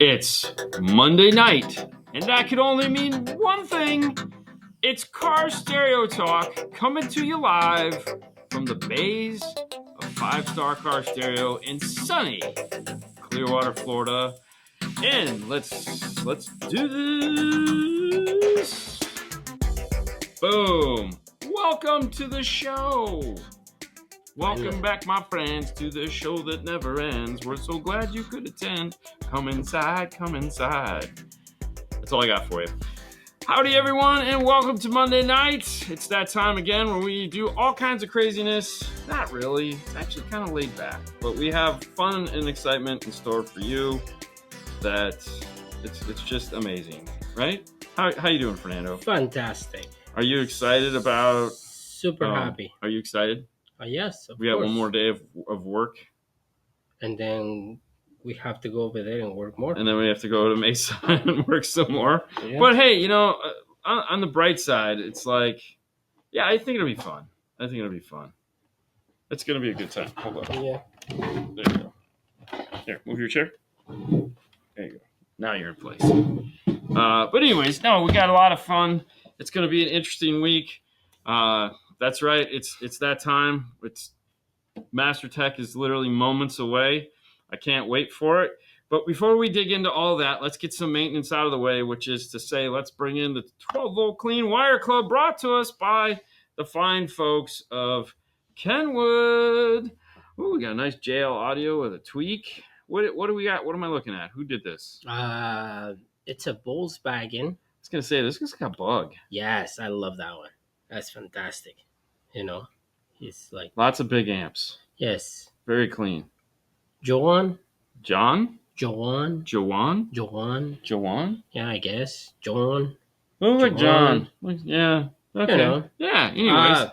It's Monday night, and that could only mean one thing. It's Car Stereo Talk coming to you live from the bays of 5-Star Car Stereo in sunny Clearwater, Florida. And let's do this. Boom. Welcome to the show. Welcome back, my friends, to the show that never ends. We're so glad you could attend. Come inside, come inside. That's all I got for you. Howdy, everyone, and welcome to Monday night. It's that time again where we do all kinds of craziness. Not really. It's actually kind of laid back. But we have fun and excitement in store for you that it's just amazing, right? How you doing, Fernando? Fantastic. Are you excited about... Super happy. Are you excited? Yes, of We course. got one more day of work. And then we have to go over there and work more. And then we have to go to Mesa and work some more. Yeah. But hey, on the bright side, it's like, yeah, I think it'll be fun. It's going to be a good time. Hold on. Yeah. There you go. Here, move your chair. There you go. Now you're in place. But anyways, no, we got a lot of fun. It's going to be an interesting week. That's right. It's that time. It's Master Tech is literally moments away. I can't wait for it. But before we dig into all that, let's get some maintenance out of the way, which is to say, let's bring in the 12-volt Clean Wire Club, brought to us by the fine folks of Kenwood. Ooh, we got a nice JL audio with a tweak. What do we got? What am I looking at? Who did this? It's a Volkswagen. I was going to say, this has got a bug. Yes, I love that one. That's fantastic. It's like... Lots of big amps. Yes. Very clean. Joan? John? Joan? Joan? Joan? Joan? Yeah, I guess. Joan. Oh, like John. Yeah. Okay. Yeah, anyways.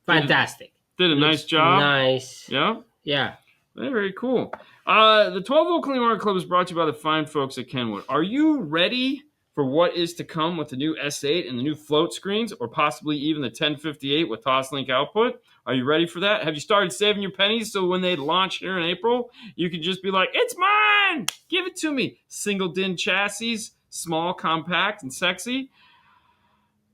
Fantastic. Did a nice job. Nice. Yeah? Yeah. Very cool. The 12-volt Clean Wire Club is brought to you by the fine folks at Kenwood. Are you ready for what is to come with the new S8 and the new float screens, or possibly even the 1058 with Toslink output? Are you ready for that? Have you started saving your pennies so when they launch here in April, you can just be like, it's mine! Give it to me. Single DIN chassis, small, compact, and sexy.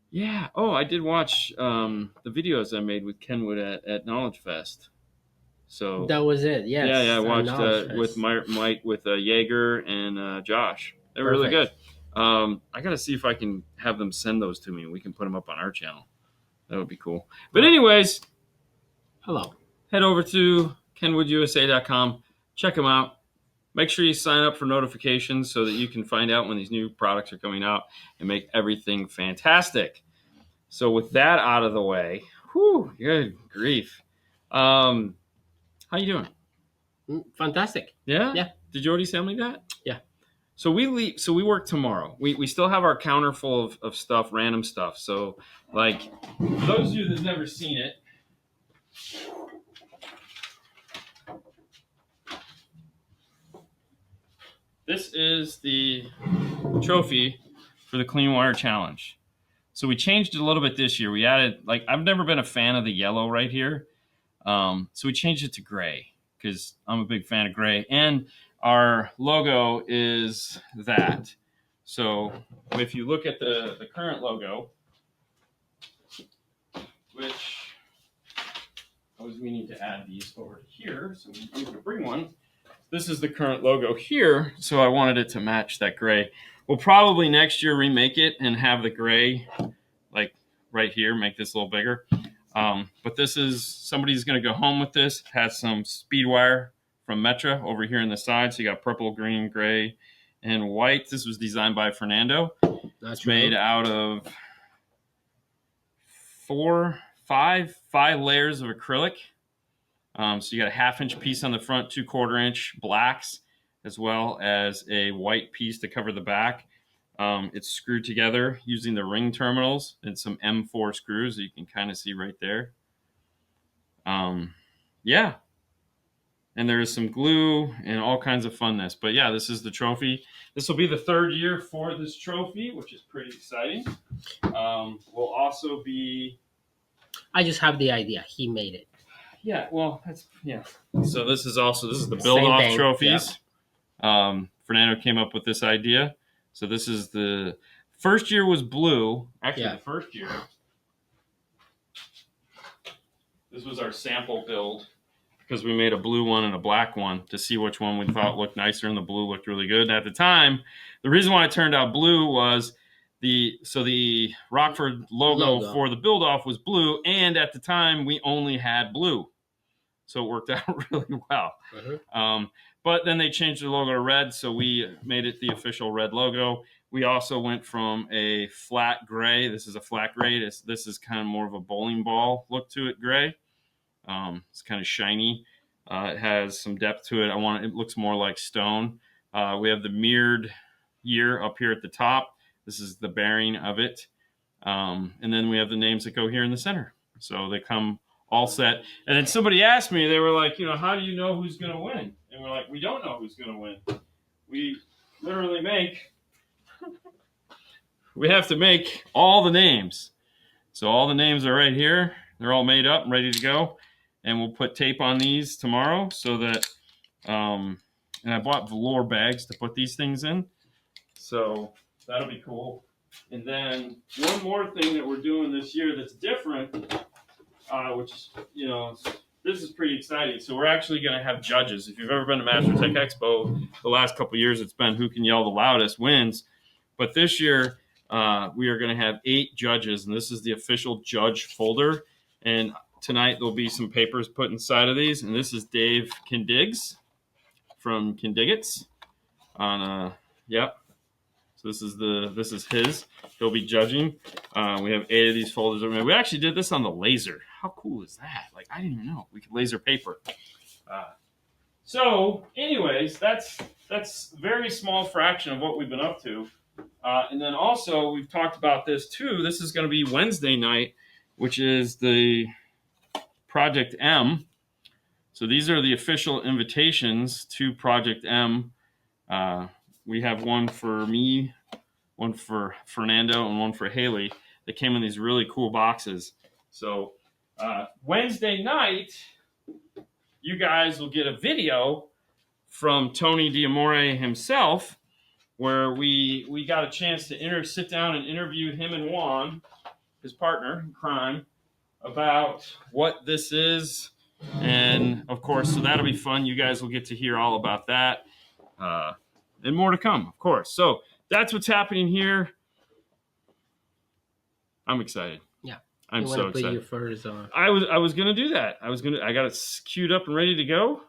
Yeah. Oh, I did watch the videos I made with Kenwood at Knowledge Fest. So that was it. Yes. Yeah. I watched with Mike, with Jaeger and Josh. They were really good. I got to see if I can have them send those to me and we can put them up on our channel. That would be cool. But anyways, hello. Head over to kenwoodusa.com. Check them out. Make sure you sign up for notifications so that you can find out when these new products are coming out and make everything fantastic. So with that out of the way, whew, good grief. How you doing? Fantastic. Yeah? Yeah. Did you already tell me that? Yeah. So we work tomorrow. We still have our counter full of stuff, random stuff. So, like, for those of you that have never seen it, this is the trophy for the Clean Wire Challenge. So we changed it a little bit this year. We added, like, I've never been a fan of the yellow right here. So we changed it to gray because I'm a big fan of gray. And our logo is that. So if you look at the current logo, which we need to add these over to here. So I'm going to bring one. This is the current logo here. So I wanted it to match that gray. We'll probably next year remake it and have the gray like right here, make this a little bigger. But this is, somebody's going to go home with this. It has some speed wire from Metra over here on the side. So you got purple, green, gray, and white. This was designed by Fernando. That's made out of five layers of acrylic. So you got a 1/2-inch piece on the front, 2/4-inch blacks, as well as a white piece to cover the back. It's screwed together using the ring terminals and some M4 screws that you can kind of see right there. Yeah. And there's some glue and all kinds of funness. But yeah, this is the trophy. This will be the 3rd year for this trophy, which is pretty exciting. We'll also be... I just have the idea. He made it. Yeah, well, that's... Yeah. So this is the build-off trophies. Fernando came up with this idea. So this is the first year was blue. Actually, the first year. This was our sample build because we made a blue one and a black one to see which one we thought looked nicer, and the blue looked really good. And at the time, the reason why it turned out blue was the Rockford logo for the build-off was blue, and at the time we only had blue. So it worked out really well. But then they changed the logo to red, so we made it the official red logo. We also went from a flat gray. This is a flat gray. This is kind of more of a bowling ball look to it, gray. It's kind of shiny. It has some depth to it. It looks more like stone. We have the mirrored year up here at the top. This is the bearing of it. And then we have the names that go here in the center. So they come all set. And then somebody asked me, they were like, how do you know who's going to win? And we're like, we don't know who's going to win. We literally we have to make all the names. So all the names are right here. They're all made up and ready to go. And we'll put tape on these tomorrow so that, and I bought velour bags to put these things in. So that'll be cool. And then one more thing that we're doing this year that's different, which, this is pretty exciting. So we're actually going to have judges. If you've ever been to Master Tech Expo, the last couple of years it's been who can yell the loudest wins. But this year we are going to have 8 judges, and this is the official judge folder. And tonight there'll be some papers put inside of these, and this is Dave Kindiggs from Kindiggits on So this is his. He'll be judging. We have 8 of these folders. We actually did this on the laser. How cool is that? Like, I didn't even know we could laser paper. So, anyways, that's a very small fraction of what we've been up to. And then also we've talked about this too. This is going to be Wednesday night, which is the Project M. So these are the official invitations to Project M. We have one for me, one for Fernando, and one for Haley. They came in these really cool boxes. So Wednesday night, you guys will get a video from Tony D'Amore himself, where we got a chance to sit down and interview him and Juan, his partner in crime, about what this is. And of course, so that'll be fun. You guys will get to hear all about that. And more to come, of course. So that's what's happening here. I'm excited. Yeah. I'm so excited. Put your furs on. I was gonna do that. I got it queued up and ready to go.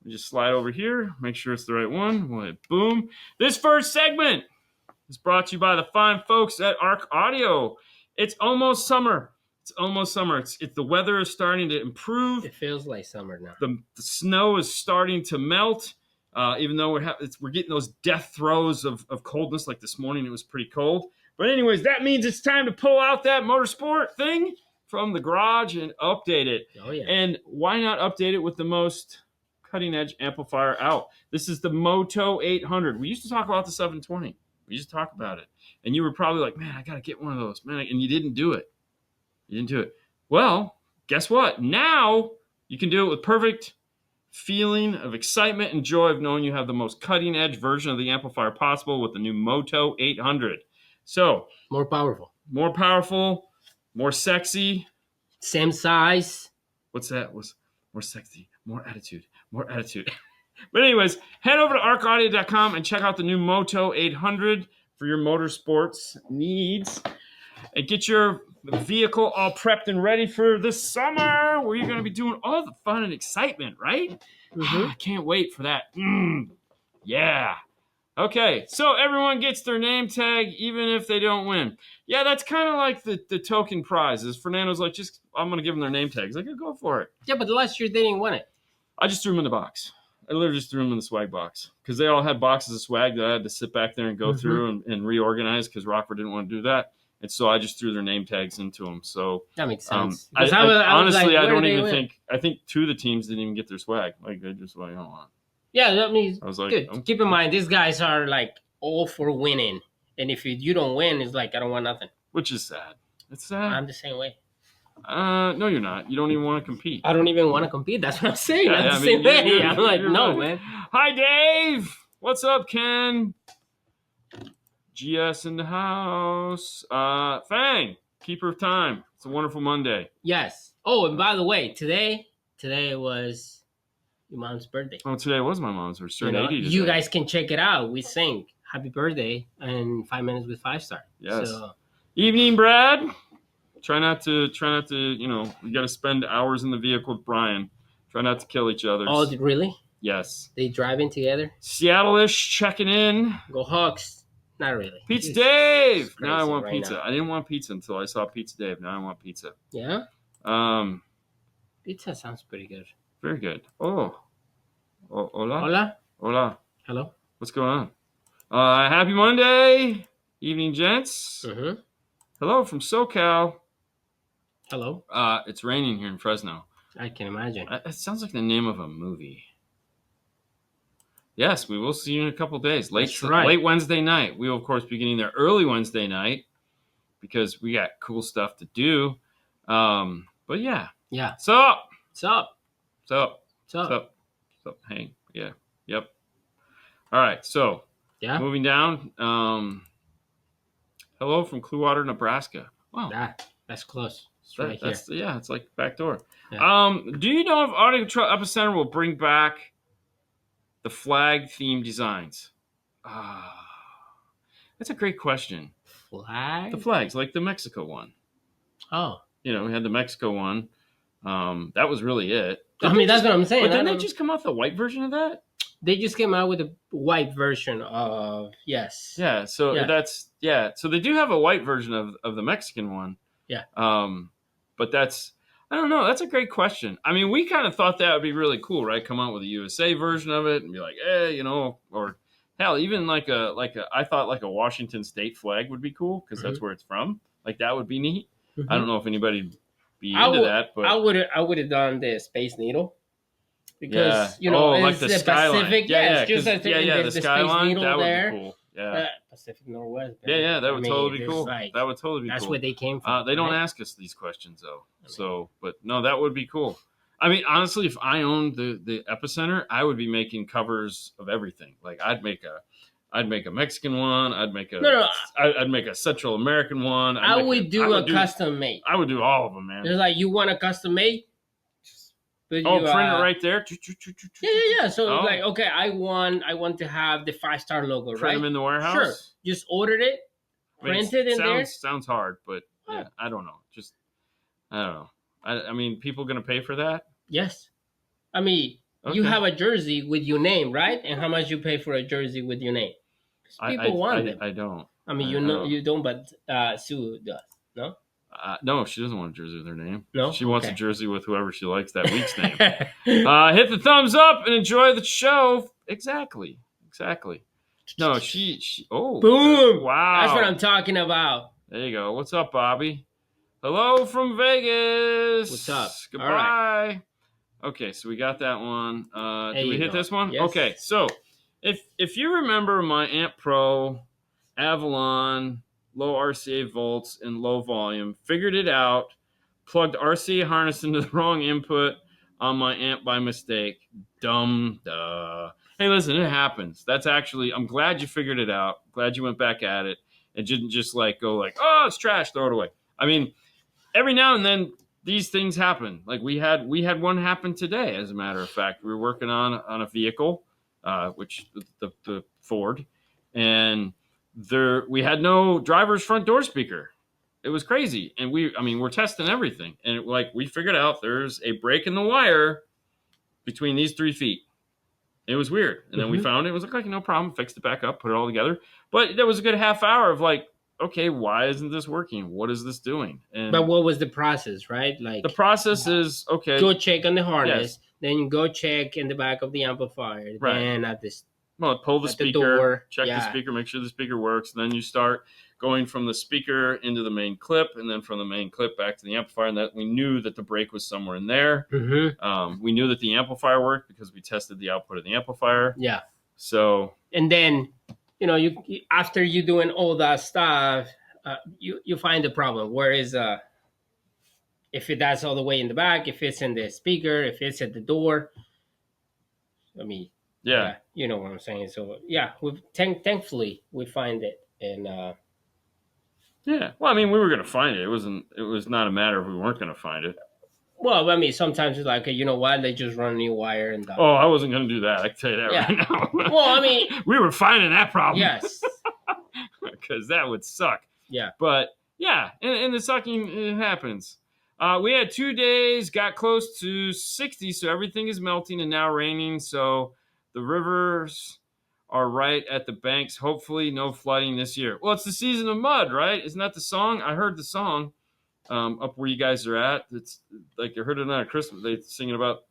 Just slide over here, make sure it's the right one. We'll hit boom. This first segment is brought to you by the fine folks at Arc Audio. It's almost summer. It's the weather is starting to improve. It feels like summer now. The snow is starting to melt. Even though we're getting those death throes of coldness, like this morning it was pretty cold. But anyways, that means it's time to pull out that Motorsport thing from the garage and update it. Oh, yeah. And why not update it with the most cutting-edge amplifier out? This is the Moto 800. We used to talk about the 720. We used to talk about it. And you were probably like, man, I got to get one of those. Man, and you didn't do it. Well, guess what? Now you can do it with perfect feeling of excitement and joy of knowing you have the most cutting-edge version of the amplifier possible with the new Moto 800. So, more powerful, more sexy. Same size. What's that? Was more sexy, more attitude. But anyways, head over to arcaudio.com and check out the new Moto 800 for your motorsports needs. And get your vehicle all prepped and ready for the summer, where you're going to be doing all the fun and excitement, right? Mm-hmm. I can't wait for that. Yeah. Okay, so everyone gets their name tag, even if they don't win. Yeah, that's kind of like the token prize. Is Fernando's like, I'm going to give them their name tags. Like, go for it. Yeah, but last year they didn't win it. I just threw them in the box. I literally just threw them in the swag box. Because they all had boxes of swag that I had to sit back there and go through and reorganize, because Rockford didn't want to do that. And so I just threw their name tags into them. So that makes sense. Honestly, I don't even think. I think 2 of the teams didn't even get their swag. Like, they just like, I don't want. Yeah, that means. I was like, dude, keep in mind, these guys are like all for winning, and if you don't win, it's like I don't want nothing. Which is sad. It's sad. I'm the same way. No, you're not. You don't even want to compete. I don't even want to compete. That's what I'm saying. I'm the same way. I'm like, no, man. Hi, Dave. What's up, Ken? GS in the house. Fang, keeper of time. It's a wonderful Monday. Yes. Oh, and by the way, today was your mom's birthday. Oh, today was my mom's. We're You know, 80 today. you guys can check it out. We sing "Happy Birthday" in 5 minutes with 5-star. Yes. So, Evening, Brad. Try not to. You know, we got to spend hours in the vehicle with Brian. Try not to kill each other. oh, really? Yes. They driving together? Seattle-ish checking in. Go Hawks. Not really. Pizza He's Dave. Now I crazy want right pizza. now. I didn't want pizza until I saw Pizza Dave. Now I want pizza. Yeah? Pizza sounds pretty good. Very good. Oh, hola. Hola? Hola. Hello? What's going on? Happy Monday. Evening, gents. Mm-hmm. Hello from SoCal. Hello? It's raining here in Fresno. I can imagine. It sounds like the name of a movie. Yes, we will see you in a couple days. Late Wednesday night. We will, of course, be getting there early Wednesday night because we got cool stuff to do. But yeah. Yeah. Sup? Sup? Sup? Sup? Sup? Sup? Hey. Yeah. Yep. All right. So, Yeah. moving down. Hello from Clearwater, Nebraska. Wow. That's close. It's right here. Yeah, it's like back door. Yeah. Do you know if AudioControl Epicenter will bring back the flag theme designs? That's a great question. Flag? The flags, like the Mexico one. Oh. You know, we had the Mexico one. That was really it. I mean, that's what I'm saying. But didn't they just come out the white version of that? They just came out with a white version of, yes. Yeah, so so they do have a white version of the Mexican one. Yeah. But I don't know. That's a great question. I mean, we kind of thought that would be really cool, right? Come out with a USA version of it and be like, you know, or hell, even I thought like a Washington State flag would be cool because that's where it's from. Like that would be neat. I don't know if anybody'd be into that, but I would have done the Space Needle. Because you know, like it's the the skyline. Pacific. Yeah, just the skyline. Space Needle that would there. be cool. Yeah. Pacific Northwest. Yeah, that would totally be cool. That would totally be cool. That's where they came from. They don't ask us these questions though. But no, that would be cool. I mean, honestly, if I owned the Epicenter, I would be making covers of everything. Like I'd make a Mexican one. I'd make I'd make a Central American one. I would do a custom made. I would do all of them, man. It's like you want a custom made. Print it right there. Yeah. So like, okay, I want to have the 5-star logo, right? Print them in the warehouse. Sure. Just ordered it, printed in there. Sounds hard, but yeah, I don't know. I don't know. I mean, people gonna pay for that? Yes. I mean, you have a jersey with your name, right? And how much you pay for a jersey with your name? People want them. I don't. I mean, you don't, but Sue does. No. No, she doesn't want a jersey with her name. No, she wants a jersey with whoever she likes that week's name. Hit the thumbs up and enjoy the show. Exactly. No, she. Oh, boom! Wow, that's what I'm talking about. There you go. What's up, Bobby? Hello from Vegas. What's up? Goodbye. All right. Okay, so we got that one. Did we hit this one? Yes. Okay, so if you remember my Amp Pro Avalon low RCA volts and low volume, figured it out, plugged RCA harness into the wrong input on my amp by mistake. Duh. Hey, listen, it happens. I'm glad you figured it out. Glad you went back at it and didn't just go oh, it's trash, throw it away. I mean, every now and then these things happen. Like we had one happen today, as a matter of fact. We were working on a vehicle, which the Ford, and we had no driver's front door speaker. It was crazy. And we're testing everything. And we figured out there's a break in the wire between these 3 feet. It was weird. And then we found it was no problem, fixed it back up, put it all together. But there was a good half hour of okay, why isn't this working? What is this doing? But what was the process, right? The process is, okay. Go check on the harness, then go check in the back of the amplifier. Right. Then at this. Well, pull the speaker, door, check the speaker, make sure the speaker works. Then you start going from the speaker into the main clip, and then from the main clip back to the amplifier. And that we knew that the break was somewhere in there. Mm-hmm. We knew that the amplifier worked because we tested the output of the amplifier. Yeah. So. And then, you after you doing all that stuff, you find the problem. Whereas if that's all the way in the back, if it's in the speaker, if it's at the door, I mean, Yeah. You know what I'm saying. So yeah, thankfully we find it, and Yeah. Well, I mean, we were gonna find it. It was not a matter of we weren't gonna find it. well, I mean, sometimes it's like, you know what, they just run a new wire and done. Oh, I wasn't gonna do that. I can tell you that Yeah. right now. Well, I mean, we were finding that problem. yes, Because that would suck. yeah. But yeah, and the sucking, it happens. We had 2 days, got close to 60, so everything is melting and now raining. So the rivers are right at the banks. Hopefully, no flooding this year. Well, it's the season of mud, right? Isn't that the song? I heard the song up where you guys are at. It's like you heard it on Christmas. They singing about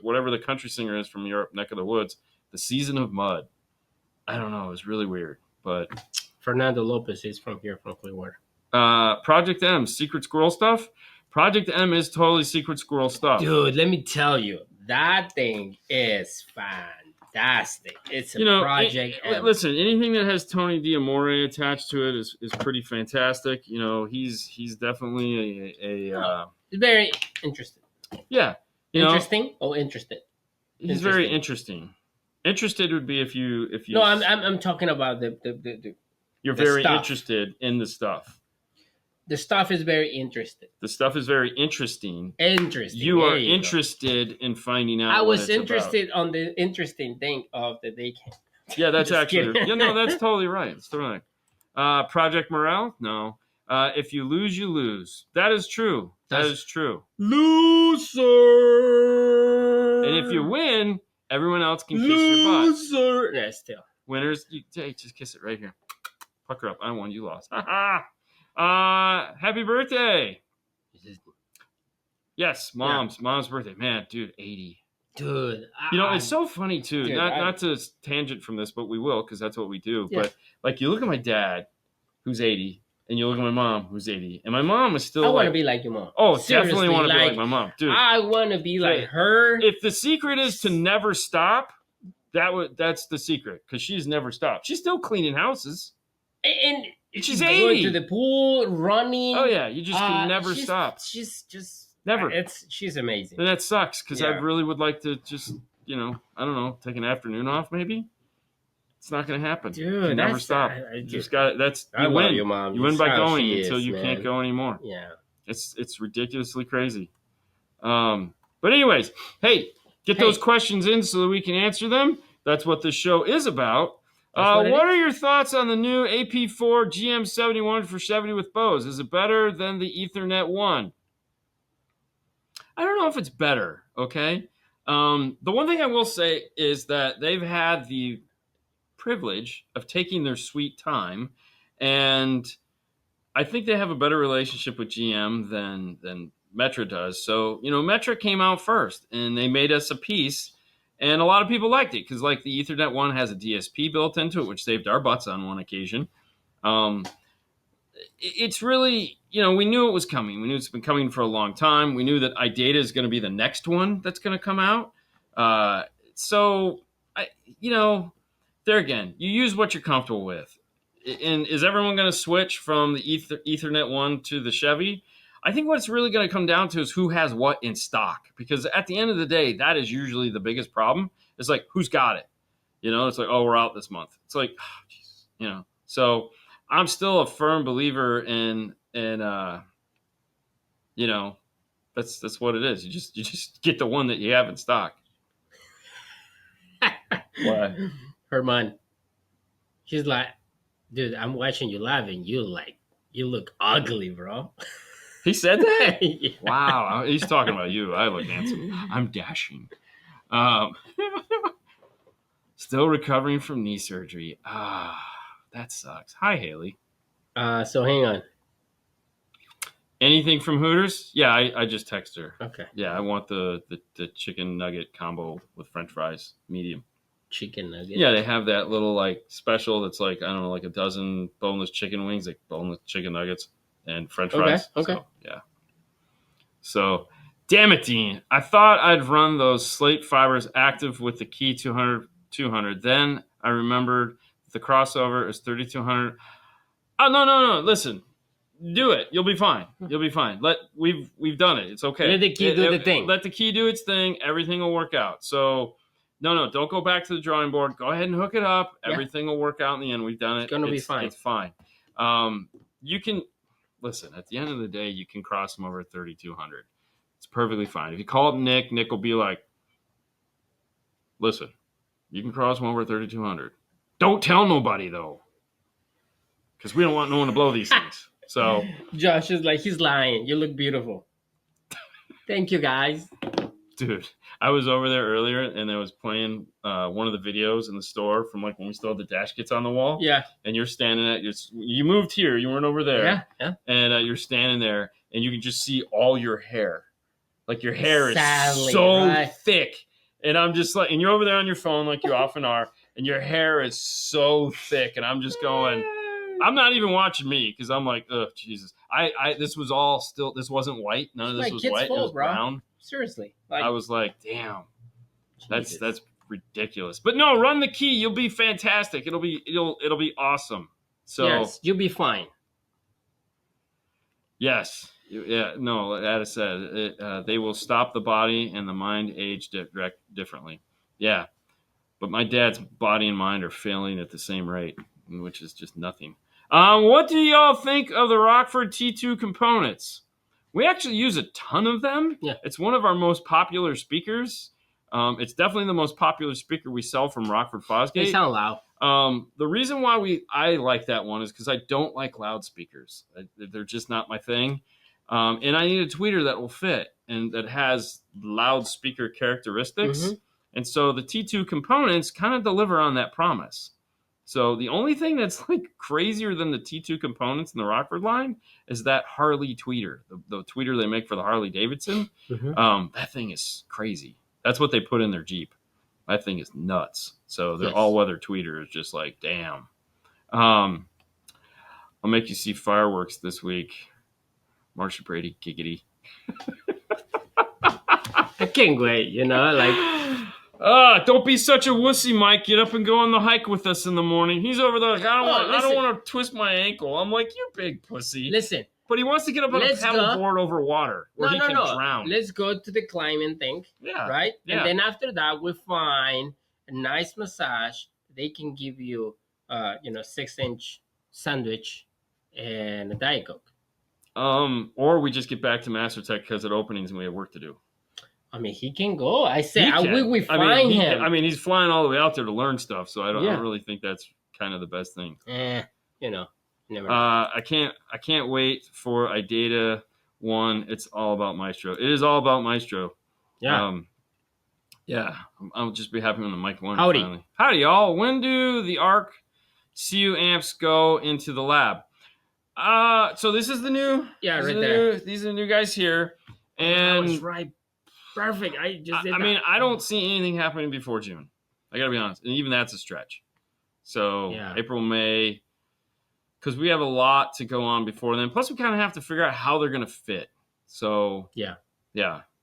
whatever the country singer is from Europe, neck of the woods. The season of mud. I don't know. It was really weird, but Fernando Lopez is from here, from Clearwater. Project M, Secret Squirrel stuff. Project M is totally Secret Squirrel stuff. Dude, let me tell you, that thing is fantastic. It's a Project M. Listen, anything that has Tony D'Amore attached to it is pretty fantastic. You know, he's definitely very interesting. Yeah. Interesting? Interested. He's very interesting. Interested would be if you. No, I'm talking about the You're the very stuff. interested in the stuff. The stuff is very interesting. The stuff is very interesting. Interesting. You are interested in finding out. I was interested on the interesting thing of the day camp. Yeah, that's actually. That's totally right. It's totally right. Project Morale? No. If you lose, you lose. That is true. That is true. Loser. And if you win, everyone else can kiss your butt. Loser. Yeah, still. Winners, just kiss it right here. Pucker up. I won. You lost. Happy birthday. Yes, mom's birthday. Man, dude, 80. Dude, it's so funny too. Dude, not to tangent from this, but we will because that's what we do. Yeah. But like, you look at my dad, who's 80, and you look at my mom, who's 80, and my mom is still. I want to be like your mom. Oh, seriously, definitely want to be like my mom, dude. I want to be like her. If the secret is to never stop, that's the secret, because she's never stopped. She's still cleaning houses, and she's 80. Going to the pool, running. Oh yeah, you just can never stop. She's just never. She's amazing. And that sucks, because I really would like to just, I don't know, take an afternoon off maybe. It's not going to happen. Dude, you never stop. You just got it. You win. You, Mom. You win by going until you can't go anymore. Yeah. It's ridiculously crazy. But anyways, hey, get those questions in so that we can answer them. That's what this show is about. What are your thoughts on the new AP4 GM71 for Chevy with Bose? Is it better than the Ethernet one? I don't know if it's better, okay? The one thing I will say is that they've had the privilege of taking their sweet time, and I think they have a better relationship with GM than Metra does. So, Metra came out first, and they made us a piece, and a lot of people liked it, because like the Ethernet one has a DSP built into it, which saved our butts on one occasion. It's really, we knew it was coming. We knew it's been coming for a long time. We knew that iData is going to be the next one that's going to come out. There again, you use what you're comfortable with. And is everyone going to switch from the Ethernet one to the Chevy? I think what it's really going to come down to is who has what in stock. Because at the end of the day, that is usually the biggest problem. It's like, who's got it? It's like, oh, we're out this month. It's like, oh, geez. So I'm still a firm believer in that's what it is. You just get the one that you have in stock. What? Herman, she's like, dude, I'm watching you live and you look ugly, bro. He said that? Yeah. Wow. He's talking about you. I look handsome. I'm dashing. Still recovering from knee surgery. That sucks. Hi, Haley. So hang on. Anything from Hooters? Yeah, I just texted her. Okay. Yeah, I want the chicken nugget combo with French fries, medium. Chicken nugget? Yeah, they have that little special that's like, I don't know, like a dozen boneless chicken wings, like boneless chicken nuggets and French fries. Okay. So, yeah. So, damn it, Dean. I thought I'd run those slate fibers active with the key 200. Then I remembered the crossover is 3200. Oh, no. Listen. Do it. You'll be fine. We've done it. It's okay. Let the key do the thing. Let the key do its thing. Everything will work out. So No, don't go back to the drawing board. Go ahead and hook it up. Yeah. Everything will work out in the end. We've done it. It's gonna be fine. It's fine. You can listen. At the end of the day, you can cross them over 3,200. It's perfectly fine. If you call up Nick will be like, listen, you can cross them over 3,200. Don't tell nobody though, because we don't want no one to blow these things. So Josh is like, he's lying. You look beautiful. Thank you, guys. dude, I was over there earlier and I was playing one of the videos in the store from like when we still had the dash kits on the wall. Yeah. And you're standing you moved here, you weren't over there. Yeah. And you're standing there and you can just see all your hair. Like your hair Sadly, is so right? thick. And I'm just like, and you're over there on your phone like you often are, and your hair is so thick. And I'm just going, I'm not even watching me because I'm like, oh, Jesus. This was all still, this wasn't white. None of this was white. It was brown. Seriously. I was like, damn, Jesus. that's ridiculous. But no, run the key. You'll be fantastic. It'll be awesome. So yes, you'll be fine. yes. Yeah, no, as I said, they will stop the body and the mind age differently. Yeah, but my dad's body and mind are failing at the same rate, which is just nothing. What do y'all think of the Rockford T2 components? We actually use a ton of them. Yeah. It's one of our most popular speakers. It's definitely the most popular speaker we sell from Rockford Fosgate. They sound loud. The reason why I like that one is because I don't like loudspeakers. They're just not my thing. And I need a tweeter that will fit and that has loudspeaker characteristics. Mm-hmm. And so the T2 components kind of deliver on that promise. So the only thing that's like crazier than the T2 components in the Rockford line is that Harley tweeter, the tweeter they make for the Harley Davidson. Mm-hmm. That thing is crazy. That's what they put in their Jeep. That thing is nuts. So their Yes. all-weather tweeter is just like, damn. I'll make you see fireworks this week. Marsha Brady, giggity. I can't wait, like. Don't be such a wussy, Mike. Get up and go on the hike with us in the morning. He's over there like, I don't want to twist my ankle. I'm like, you big pussy. Listen. But he wants to get up on a paddleboard over water where he can drown. Let's go to the climbing thing. Yeah. Right? Yeah. And then after that, we find a nice massage. They can give you, 6-inch sandwich and a Diet Coke. Or we just get back to MasterTech because at openings and we have work to do. I mean, he can go. I said, we find him. I mean, he's flying all the way out there to learn stuff, so I don't really think that's kind of the best thing. Never. I can't wait for iData 1. It's all about Maestro. It is all about Maestro. Yeah. I'll just be having on the mic one. Howdy. Finally. Howdy, y'all. When do the ARC CU amps go into the lab? So this is the new. Yeah, right there. These are the new guys here, and that was right. Perfect. I just did that. mean, I don't see anything happening before June. I gotta be honest, and even that's a stretch. So April, May, because we have a lot to go on before then. Plus, we kind of have to figure out how they're gonna fit. So yeah.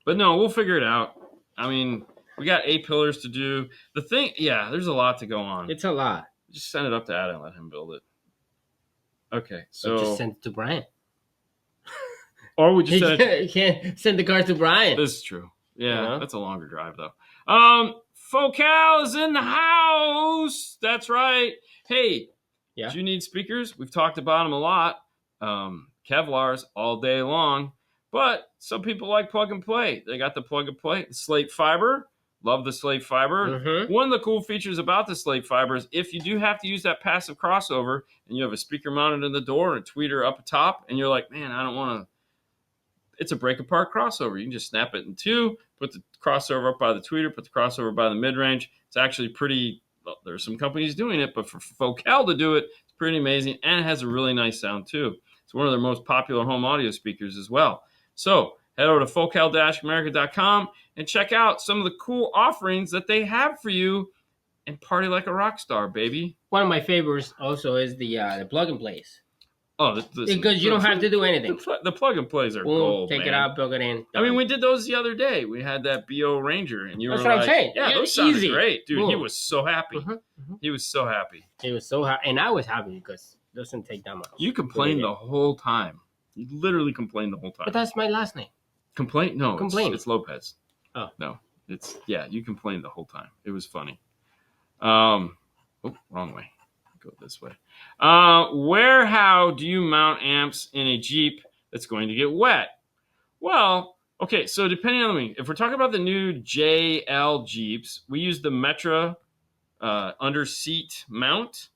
But no, we'll figure it out. I mean, we got 8 pillars to do. The thing, there's a lot to go on. It's a lot. Just send it up to Adam and let him build it. Okay, so just send it to Brian. Or we just you can't send the car to Brian. This is true. Yeah, that's a longer drive though. Focal is in the house. That's right. Hey, do you need speakers? We've talked about them a lot. Kevlar's all day long, but some people like plug and play. They got the plug and play, the slate fiber. Love the slate fiber. Mm-hmm. One of the cool features about the slate fiber is if you do have to use that passive crossover and you have a speaker mounted in the door and a tweeter up top, and you're like, man, I don't want to. It's a break apart crossover. You can just snap it in two, put the crossover up by the tweeter, put the crossover by the mid range. It's actually pretty. Well, there's some companies doing it, but for Focal to do it, it's pretty amazing, and it has a really nice sound too. It's one of their most popular home audio speakers as well. So head over to focal-america.com and check out some of the cool offerings that they have for you and party like a rock star, baby. One of my favorites also is the plug and plays. Oh, because you don't have to do anything. The plug and plays are gold, take man. it out, plug it in. I mean, we did those the other day. We had that BO Ranger, and you That's were what like, I'm saying. yeah, those sounded easy. great. Dude, Boom. he was so happy. Mm-hmm. He was so happy. He was so happy. And I was happy because it doesn't take that much. You complained the whole time. You literally complained the whole time. But that's my last name. Complaint? No. Complain. It's Lopez. Oh. No. You complained the whole time. It was funny. Wrong way. Go this way. How do you mount amps in a Jeep that's going to get wet? Well, okay, so depending on the wing, if we're talking about the new JL Jeeps, we use the Metra under seat mount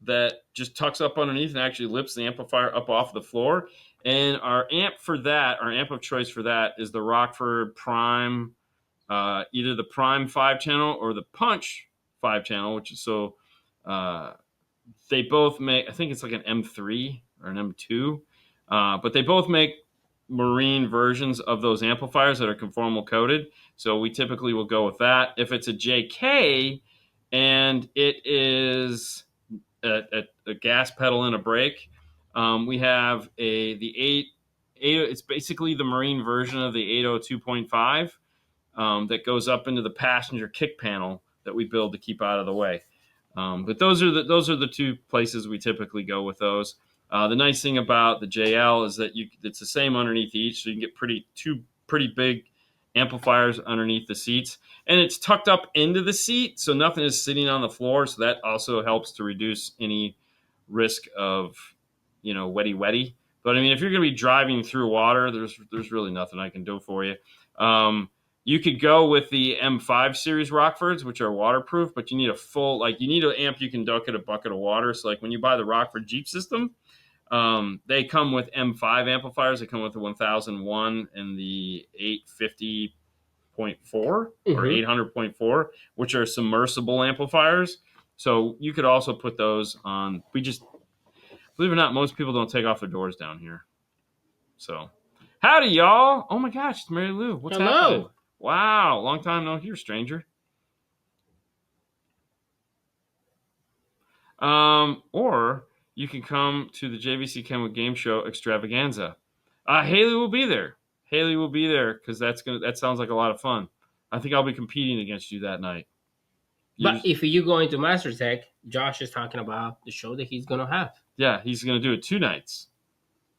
that just tucks up underneath and actually lifts the amplifier up off the floor. And our amp of choice for that is the Rockford Prime, either the Prime 5-channel or the Punch 5-channel, which is they both make, I think it's like an M3 or an M2, but they both make marine versions of those amplifiers that are conformal coated. So we typically will go with that. If it's a JK and it is a gas pedal and a brake, we have the 8. It's basically the marine version of the 802.5 that goes up into the passenger kick panel that we build to keep out of the way. But those are the two places we typically go with those. The nice thing about the JL is that it's the same underneath each, so you can get two pretty big amplifiers underneath the seats, and it's tucked up into the seat, so nothing is sitting on the floor. So that also helps to reduce any risk of wetty. But I mean, if you're going to be driving through water, there's really nothing I can do for you. You could go with the M5 series Rockfords, which are waterproof, but you need you need an amp you can duck at a bucket of water. So like when you buy the Rockford Jeep system, they come with M5 amplifiers. They come with the 1001 and the 850.4 or 800.4, which are submersible amplifiers. So you could also put those on. Believe it or not, most people don't take off their doors down here. So, howdy, y'all. Oh my gosh, it's Mary Lou. What's happening? Wow, long time no hear, stranger. Or you can come to the JVC Kenwood Game Show Extravaganza. Haley will be there. Because that sounds like a lot of fun. I think I'll be competing against you that night. But if you go into MasterTech, Josh is talking about the show that he's going to have. Yeah, he's going to do it 2 nights.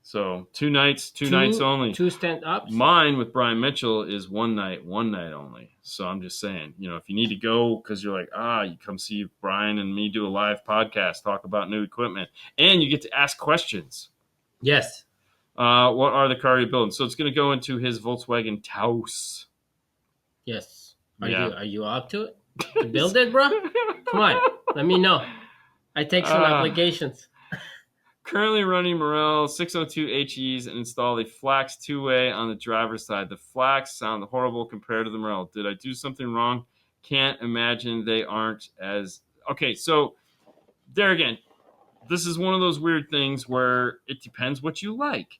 So 2 nights, two nights only. 2 stand-ups. Mine with Brian Mitchell is 1 night only. So I'm just saying, if you need to go because you're like, you come see Brian and me do a live podcast, talk about new equipment, and you get to ask questions. Yes. What are the car you're building? So it's going to go into his Volkswagen Taos. Yes. Are you up to it? To build it, bro? Come on. Let me know. I take some applications. Currently running Morel 602 HEs and installed a Flax 2-way on the driver's side. The Flax sound horrible compared to the Morel. Did I do something wrong? Can't imagine they aren't as... Okay, so there again, this is one of those weird things where it depends what you like.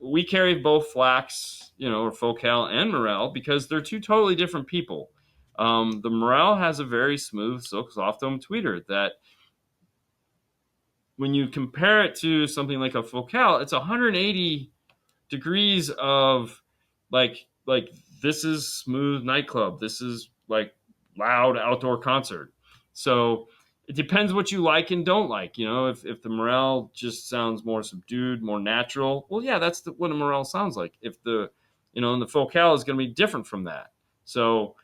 We carry both Flax, or Focal and Morel because they're 2 totally different people. The Morel has a very smooth, silk, soft dome tweeter that when you compare it to something like a Focal, it's 180 degrees of like this is smooth nightclub. This is like loud outdoor concert. So it depends what you like and don't like. If the Morel just sounds more subdued, more natural, well, yeah, that's what a Morel sounds like. If and the Focal is going to be different from that. So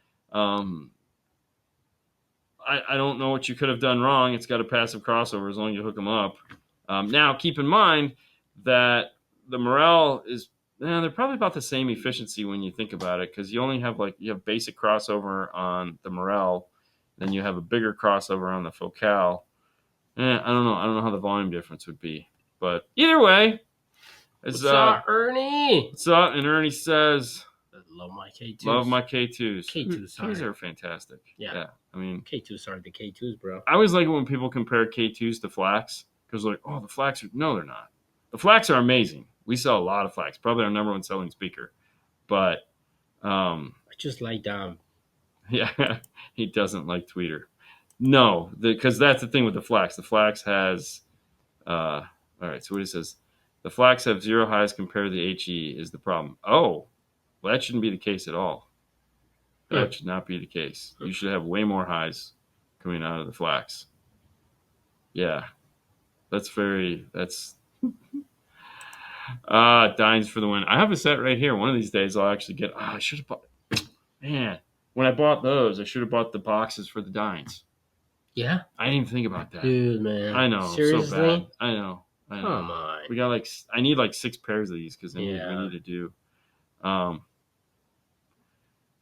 I don't know what you could have done wrong. It's got a passive crossover as long as you hook them up. Now, keep in mind that the Morel they're probably about the same efficiency when you think about it, because you only have you have basic crossover on the Morel, then you have a bigger crossover on the Focal. I don't know. I don't know how the volume difference would be, but either way, what's up, Ernie? What's up? And Ernie says, Love my K2s. Love my K2s. K2s are fantastic. Yeah. I mean, K2s are the K2s, bro. I always like it when people compare K2s to Flax because the Flax no, they're not. The Flax are amazing. We sell a lot of Flax. Probably our number 1 selling speaker. But I just like yeah, he doesn't like tweeter. No, because that's the thing with the Flax. The Flax has all right, so what it says, the Flax have 0 highs compared to the HE is the problem. Oh, well, that shouldn't be the case at all. That should not be the case. You should have way more highs coming out of the Flax. Yeah. That's Dines for the win. I have a set right here. One of these days I'll actually get I should have bought Man, when I bought those, I should have bought the boxes for the Dynes. Yeah. I didn't even think about that. Dude, man. I know. Seriously? So bad. I know. Come on. We got like, I need like 6 pairs of these because we Yeah. need to do.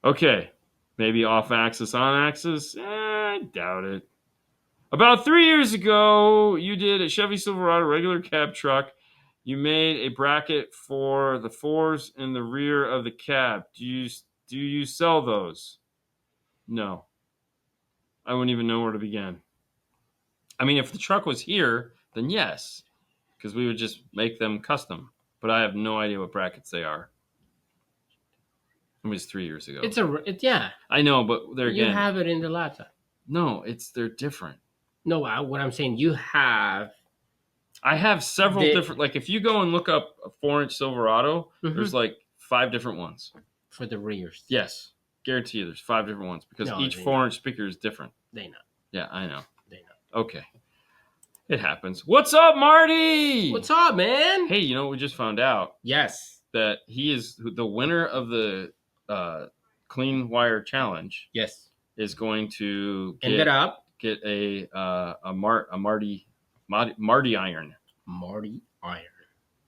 Okay. Maybe off axis, on axis. I doubt it. About 3 years ago, you did a Chevy Silverado regular cab truck. You made a bracket for the 4s in the rear of the cab. Do you sell those? No. I wouldn't even know where to begin. I mean, if the truck was here, then yes, because we would just make them custom. But I have no idea what brackets they are. It was 3 years ago. Yeah. I know, but they're You again. have it in the laptop. No, they're different. No, what I'm saying, you have. I have several different. Like if you go and look up a 4-inch Silverado, there's like 5 different ones for the rears. Yes, guarantee you, there's 5 different ones because each 4-inch speaker is different. They know. Yeah, I know. They know. Okay, it happens. What's up, Marty? What's up, man? Hey, you know what we just found out? Yes. That he is the winner of the Clean Wire Challenge. Yes. Is going to get a Marty iron. Marty iron.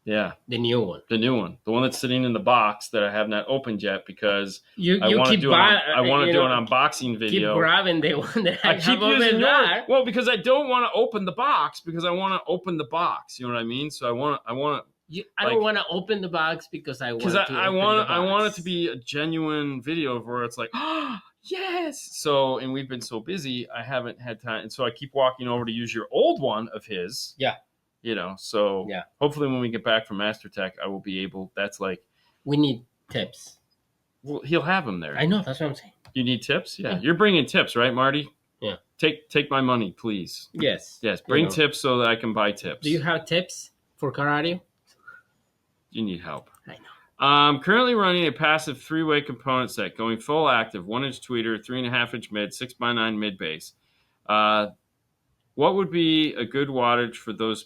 Yeah. The new one. The new one. The one that's sitting in the box that I have not opened yet because I want to do an unboxing video. Keep grabbing the one that I keep using yours. Well, because I don't want to open the box because I want to open the box. You know what I mean? So I want to. I don't want to open the box because I want it to be a genuine video where it's like, oh, yes. So, and we've been so busy, I haven't had time, and so I keep walking over to use your old one of his. Yeah. You know, so hopefully when we get back from Master Tech, I will be able. That's like we need tips. Well, he'll have them there. I know. That's what I'm saying. You need tips? Yeah. You're bringing tips, right, Marty? Yeah. Take my money, please. Yes. Yes. Bring tips so that I can buy tips. Do you have tips for car audio? You need help. I know. I'm currently running a passive 3-way component set, going full active, 1-inch tweeter, 3.5-inch mid, 6x9 mid bass. What would be a good wattage for those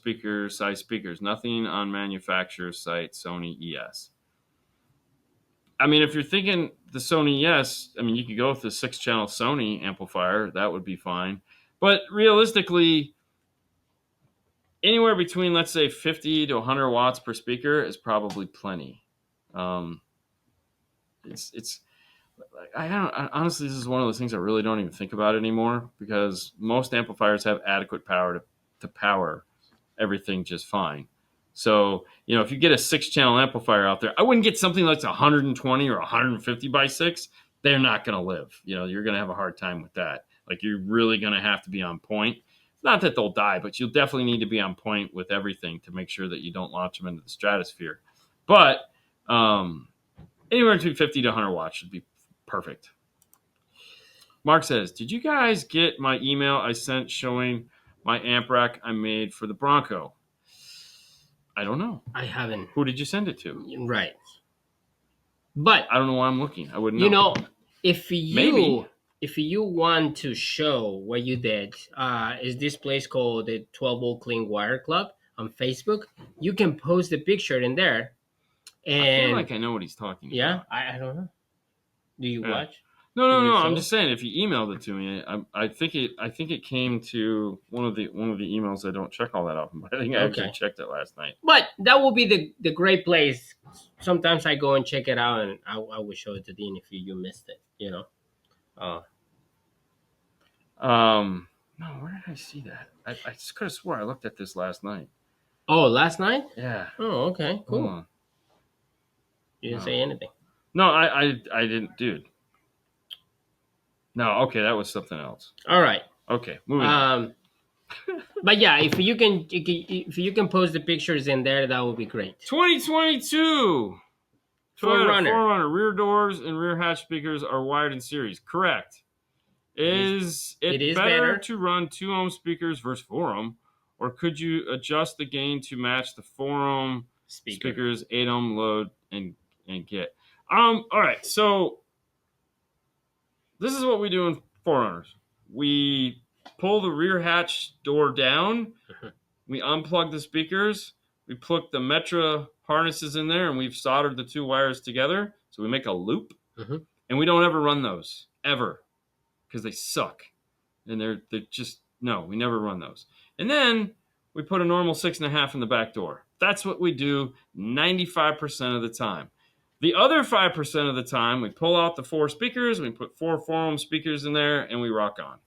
size speakers? Nothing on manufacturer site, Sony ES. I mean, if you're thinking the Sony ES, I mean, you could go with the 6-channel Sony amplifier. That would be fine. But realistically, anywhere between, let's say, 50 to 100 watts per speaker is probably plenty. Honestly, this is one of those things I really don't even think about anymore because most amplifiers have adequate power to power everything just fine. So, you know, if you get a 6-channel amplifier out there, I wouldn't get something that's 120 or 150 by 6. They're not going to live. You know, you're going to have a hard time with that. Like, you're really going to have to be on point. Not that they'll die, but you'll definitely need to be on point with everything to make sure that you don't launch them into the stratosphere. But anywhere between 50 to 100 watts should be perfect. Mark says, did you guys get my email I sent showing my amp rack I made for the Bronco? I don't know. I haven't. Who did you send it to? Right. But I don't know why I'm looking. I wouldn't know. You know, if you want to show what you did, is this place called the 12-Volt Clean Wire Club on Facebook? You can post the picture in there. And I feel like I know what he's talking about. Yeah, I don't know. Do you watch? No. I'm just saying, if you emailed it to me, I think it came to one of the emails I don't check all that often, but I think I actually checked it last night. But that will be the great place. Sometimes I go and check it out, and I will show it to Dean if you missed it. You know. No, where did I see that? I just could have swore I looked at this last night. Oh, last night? Yeah. Oh, okay, cool. You didn't say anything. No, I didn't, dude. No, okay, that was something else. All right. Okay, moving on. But yeah, if you can post the pictures in there, that would be great. 2022 4Runner rear doors and rear hatch speakers are wired in series. Correct. Is it better to run 2-ohm speakers versus 4-ohm, or could you adjust the gain to match the 4-ohm speakers 8-ohm load and get? All right, so this is what we do in 4Runners. We pull the rear hatch door down. We unplug the speakers. We put the Metra harnesses in there, and we've soldered the 2 wires together. So we make a loop. And we don't ever run those, ever, because they suck. And they're just, no, we never run those. And then we put a normal 6.5 in the back door. That's what we do 95% of the time. The other 5% of the time, we pull out the 4 speakers, we put 4 4-ohm speakers in there, and we rock on.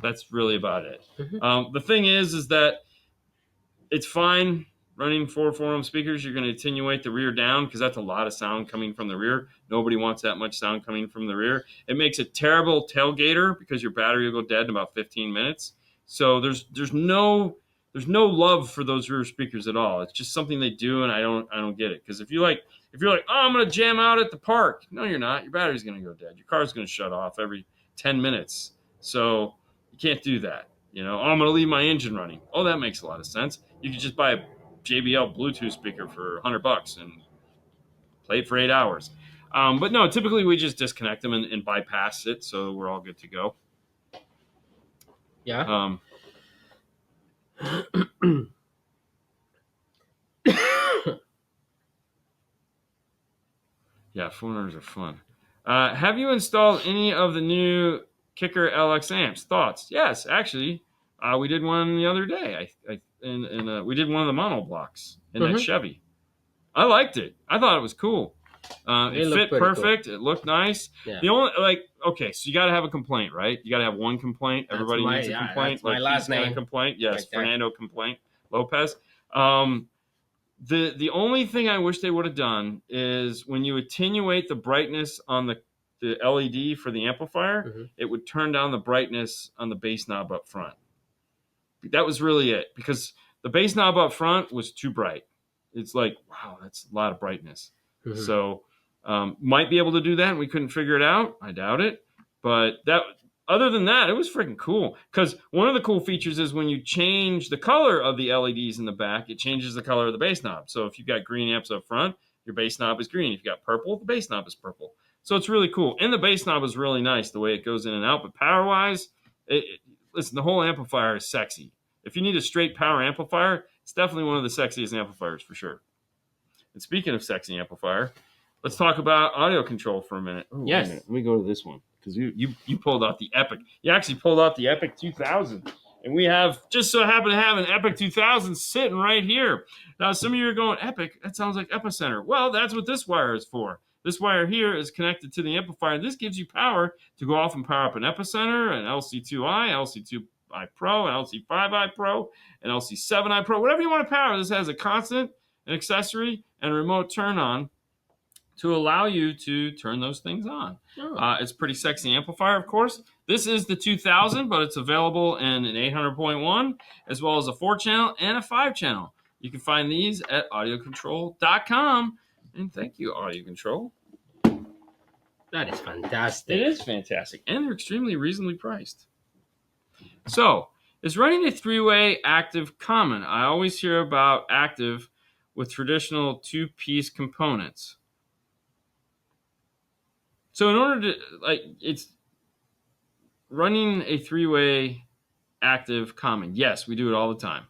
That's really about it. The thing is that it's fine running 4 4-ohm speakers. You're going to attenuate the rear down because that's a lot of sound coming from the rear. Nobody wants that much sound coming from the rear. It makes a terrible tailgater because your battery will go dead in about 15 minutes. So there's no love for those rear speakers at all. It's just something they do, and I don't get it. Because if you're like, oh, I'm going to jam out at the park, no, you're not. Your battery's going to go dead. Your car's going to shut off every 10 minutes. So you can't do that. You know, oh, I'm going to leave my engine running. Oh, that makes a lot of sense. You could just buy a JBL Bluetooth speaker for $100 and play it for 8 hours. But no, typically we just disconnect them and bypass it, so we're all good to go. Yeah. Yeah, 400s are fun. Have you installed any of the new Kicker LX amps? Thoughts? Yes, actually, we did one the other day. We did one of the mono blocks in that Chevy. I liked it. I thought it was cool. It fit perfect. Cool. It looked nice. Yeah. The only okay, so you got to have a complaint, right? You got to have one complaint. Everybody needs a complaint. That's my last name. Complaint. Yes, right, Fernando complaint. Lopez. The only thing I wish they would have done is when you attenuate the brightness on the LED for the amplifier, it would turn down the brightness on the bass knob up front. That was really it, because the bass knob up front was too bright. It's like, wow, that's a lot of brightness. So might be able to do that, and we couldn't figure it out. I doubt it. But other than that, it was freaking cool. Because one of the cool features is when you change the color of the LEDs in the back, it changes the color of the bass knob. So if you've got green amps up front, your bass knob is green. If you've got purple, the bass knob is purple. So it's really cool. And the bass knob is really nice, the way it goes in and out. But power-wise, listen, the whole amplifier is sexy. If you need a straight power amplifier, it's definitely one of the sexiest amplifiers for sure. And speaking of sexy amplifier, let's talk about AudioControl for a minute. Oh, yes. Let me go to this one, because you pulled out the Epic. You actually pulled out the Epic 2000. And we just so happen to have an Epic 2000 sitting right here. Now, some of you are going, Epic? That sounds like Epicenter. Well, that's what this wire is for. This wire here is connected to the amplifier. This gives you power to go off and power up an Epicenter, an LC2i, LC2i Pro, an LC5i Pro, an LC7i Pro, whatever you want to power. This has a constant, an accessory, and a remote turn on to allow you to turn those things on. Oh. It's a pretty sexy amplifier, of course. This is the 2000, but it's available in an 800.1, as well as a 4-channel and a 5-channel. You can find these at audiocontrol.com. And thank you, AudioControl. That is fantastic. It is fantastic. And they're extremely reasonably priced. So, is running a 3-way active common? I always hear about active with traditional 2-piece components. So in order to, it's running a 3-way active common. Yes, we do it all the time.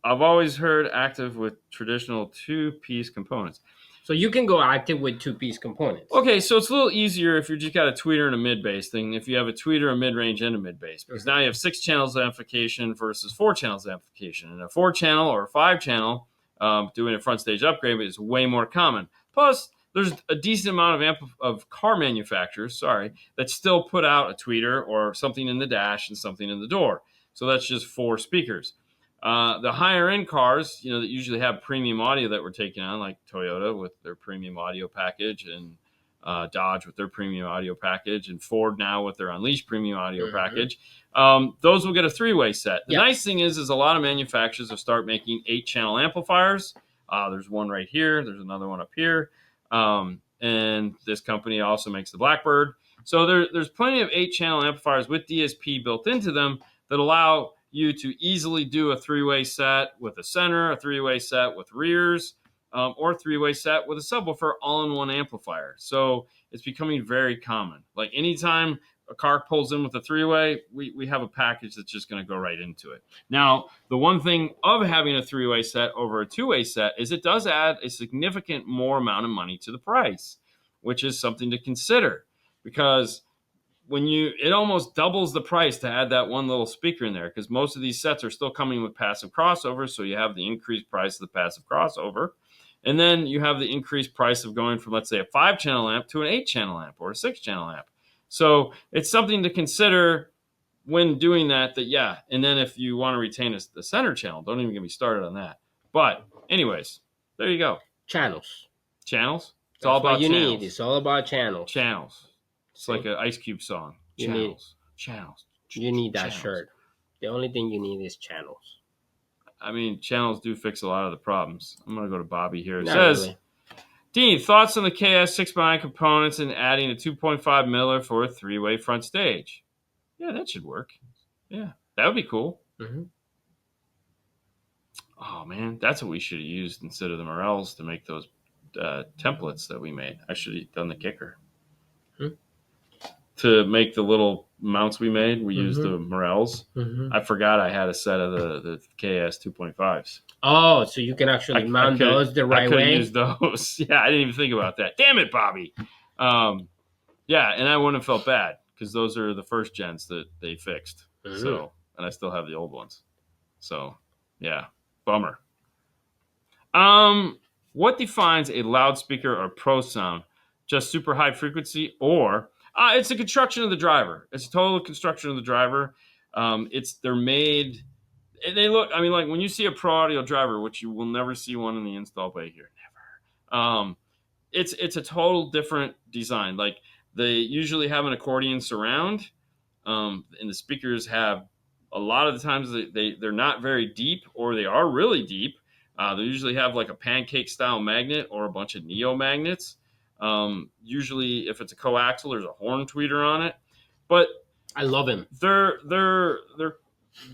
I've always heard active with traditional 2-piece components. So you can go active with 2-piece components. Okay, so it's a little easier if you just got a tweeter and a mid-bass than if you have a tweeter, a mid-range, and a mid-bass. Because now you have 6 channels of amplification versus 4 channels of amplification. And a 4-channel or a 5-channel, doing a front stage upgrade is way more common. Plus, there's a decent amount of car manufacturers, that still put out a tweeter or something in the dash and something in the door. So that's just 4 speakers. The higher end cars, that usually have premium audio that we're taking on, like Toyota with their premium audio package, and Dodge with their premium audio package, and Ford now with their Unleashed premium audio package. Those will get a 3-way set. The nice thing is a lot of manufacturers will start making 8-channel amplifiers. There's one right here. There's another one up here. And this company also makes the Blackbird. So there's plenty of 8-channel amplifiers with DSP built into them that allow you to easily do a 3-way set with a center, a 3-way set with rears, or a 3-way set with a subwoofer all in one amplifier. So it's becoming very common. Like anytime a car pulls in with a 3-way, we have a package that's just going to go right into it. Now, the one thing of having a 3-way set over a 2-way set is it does add a significant more amount of money to the price. which is something to consider because it almost doubles the price to add that one little speaker in there because most of these sets are still coming with passive crossovers. So you have the increased price of the passive crossover. And then you have the increased price of going from, let's say, a 5-channel amp to an 8-channel amp or a 6-channel amp. So it's something to consider when doing that, yeah. And then if you want to retain the center channel, don't even get me started on that. But anyways, there you go. Channels. It's all about channels. Need. It's all about channels. It's like an Ice Cube song. Channels. You need that shirt. The only thing you need is channels. I mean, channels do fix a lot of the problems. I'm going to go to Bobby here. It says, really. Dean, thoughts on the KS 6x9 components and adding a 2.5 Miller for a 3-way front stage? Yeah, that should work. Yeah, that would be cool. Mm-hmm. Oh, man, that's what we should have used instead of the Morels to make those templates that we made. I should have done the kicker. To make the little mounts we made, we used the Morels. I forgot I had a set of the KS 2.5s. Oh, so you can actually mount those the right way? I could use those. Yeah, I didn't even think about that. Damn it, Bobby. Yeah, and I wouldn't have felt bad because those are the first gens that they fixed. So, and I still have the old ones. So, yeah, bummer. What defines a loudspeaker or pro sound? Just super high frequency or... it's a construction of the driver. It's a total construction of the driver. They're made. They look. I mean, like when you see a pro audio driver, which you will never see one in the install bay here, never. It's a total different design. Like they usually have an accordion surround, and the speakers have a lot of the times they're not very deep or they are really deep. They usually have like a pancake style magnet or a bunch of neo magnets. Usually if it's a coaxial, there's a horn tweeter on it, but I love him. They're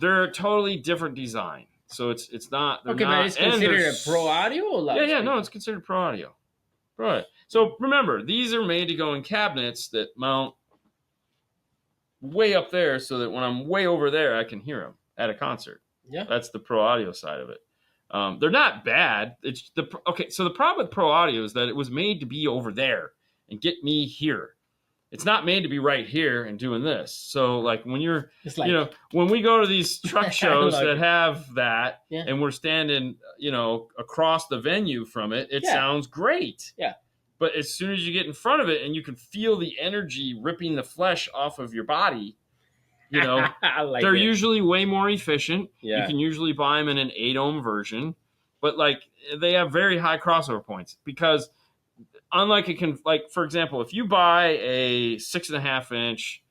a totally different design. So it's not, okay, but it's considered a pro audio or loudspeaker? Yeah, no, it's considered pro audio. Right. So remember, these are made to go in cabinets that mount way up there so that when I'm way over there, I can hear them at a concert. Yeah. That's the pro audio side of it. They're not bad. So the problem with pro audio is that it was made to be over there and get me here. It's not made to be right here and doing this. So like when you're, when we go to these truck shows that have that and we're standing, across the venue from it, it sounds great. Yeah. But as soon as you get in front of it and you can feel the energy ripping the flesh off of your body, they're usually way more efficient. Yeah. You can usually buy them in an 8-ohm version, but like they have very high crossover points because unlike for example, if you buy a 6.5 inch,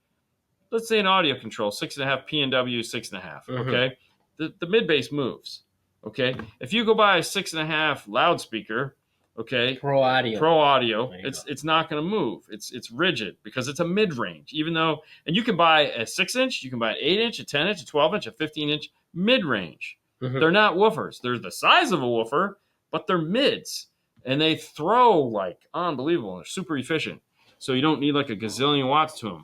let's say an AudioControl 6.5 P&W 6.5, okay, the mid bass moves. Okay, if you go buy a 6.5 loudspeaker, okay, pro audio, it's not going to move. It's rigid because it's a mid range. Even though, and you can buy a 6-inch, you can buy an 8-inch, a 10-inch, a 12-inch, a 15-inch mid range. They're not woofers. They're the size of a woofer, but they're mids, and they throw like unbelievable. They're super efficient, so you don't need like a gazillion watts to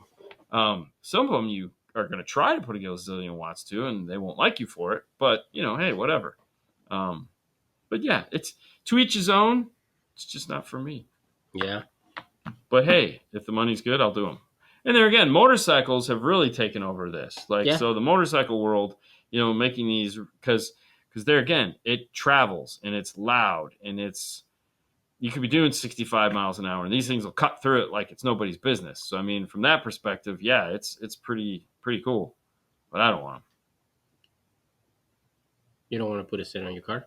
them. Some of them you are going to try to put a gazillion watts to, and they won't like you for it. But hey, whatever. But yeah, it's to each his own. It's just not for me. Yeah. But hey, if the money's good, I'll do them. And there again, motorcycles have really taken over this. So the motorcycle world, making these because there again, it travels and it's loud and you could be doing 65 miles an hour and these things will cut through it like it's nobody's business. So I mean, from that perspective, yeah, it's pretty cool. But I don't want them. You don't want to put a set on your car?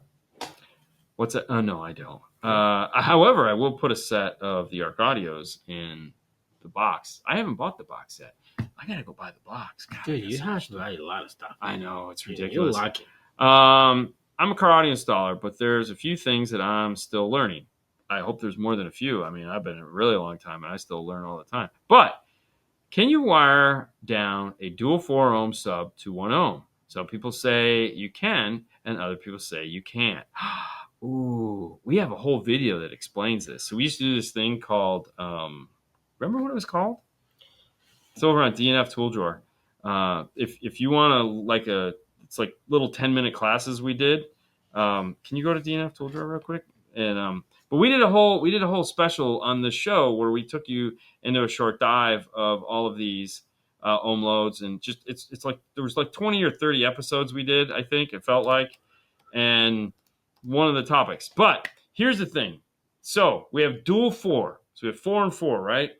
What's that? Oh, no, I don't. However, I will put a set of the Arc Audios in the box. I haven't bought the box yet. I gotta go buy the box. God, dude, you have to buy a lot of stuff. I know, it's ridiculous. You'll like it. I'm a car audio installer, but there's a few things that I'm still learning. I hope there's more than a few. I mean, I've been a really long time, and I still learn all the time. But can you wire down a dual 4-ohm sub to 1 ohm? Some people say you can, and other people say you can't. Ooh, we have a whole video that explains this. So we used to do this thing called, remember what it was called? It's over on DNF Tool Drawer. If you want to it's like little 10-minute classes we did. Can you go to DNF Tool Drawer real quick? But we did a whole special on the show where we took you into a short dive of all of these ohm loads, and just it's like there was like 20 or 30 episodes we did, I think it felt like, and one of the topics. But here's the thing. So we have dual 4. So we have 4 and 4, right?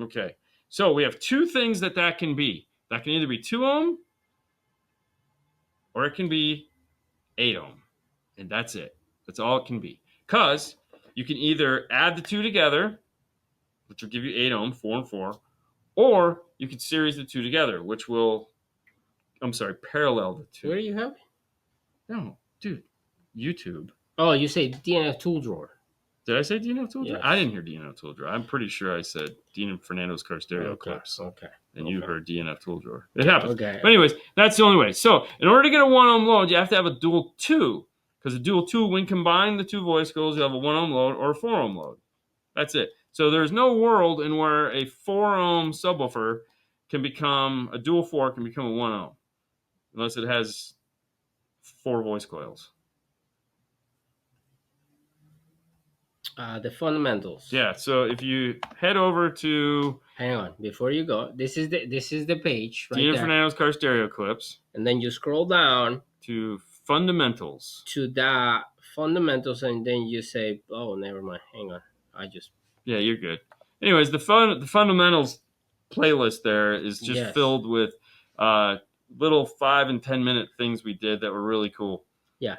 Okay. So we have two things that can be. That can either be 2 ohm or it can be 8 ohm. And that's it. That's all it can be. Because you can either add the two together, which will give you 8 ohm, 4 and 4, or you can series the two together, which will, parallel the two. Where do you have it? No, dude, YouTube. Oh, you say DNF tool drawer. Did I say DNF tool drawer? Yes. I didn't hear DNF tool drawer. I'm pretty sure I said Dean and Fernando's car stereo clips. Okay. And you heard DNF tool drawer. It happens. Okay. But anyways, that's the only way. So in order to get a 1 ohm load, you have to have a dual 2. Because a dual 2, when combined the two voice coils, you have a 1 ohm load or a 4 ohm load. That's it. So there's no world in where a 4 ohm subwoofer can become, a dual 4 can become a 1 ohm. Unless it has 4 voice coils. The fundamentals. Yeah, so if you head over to... Hang on, before you go, this is the page right Dean and there. Fernando's car stereo clips. And then you scroll down to fundamentals. To the fundamentals, and then you say, oh, never mind. Hang on. Yeah, you're good. Anyways, the fundamentals playlist there is just filled with little 5 and 10 minute things we did that were really cool. Yeah.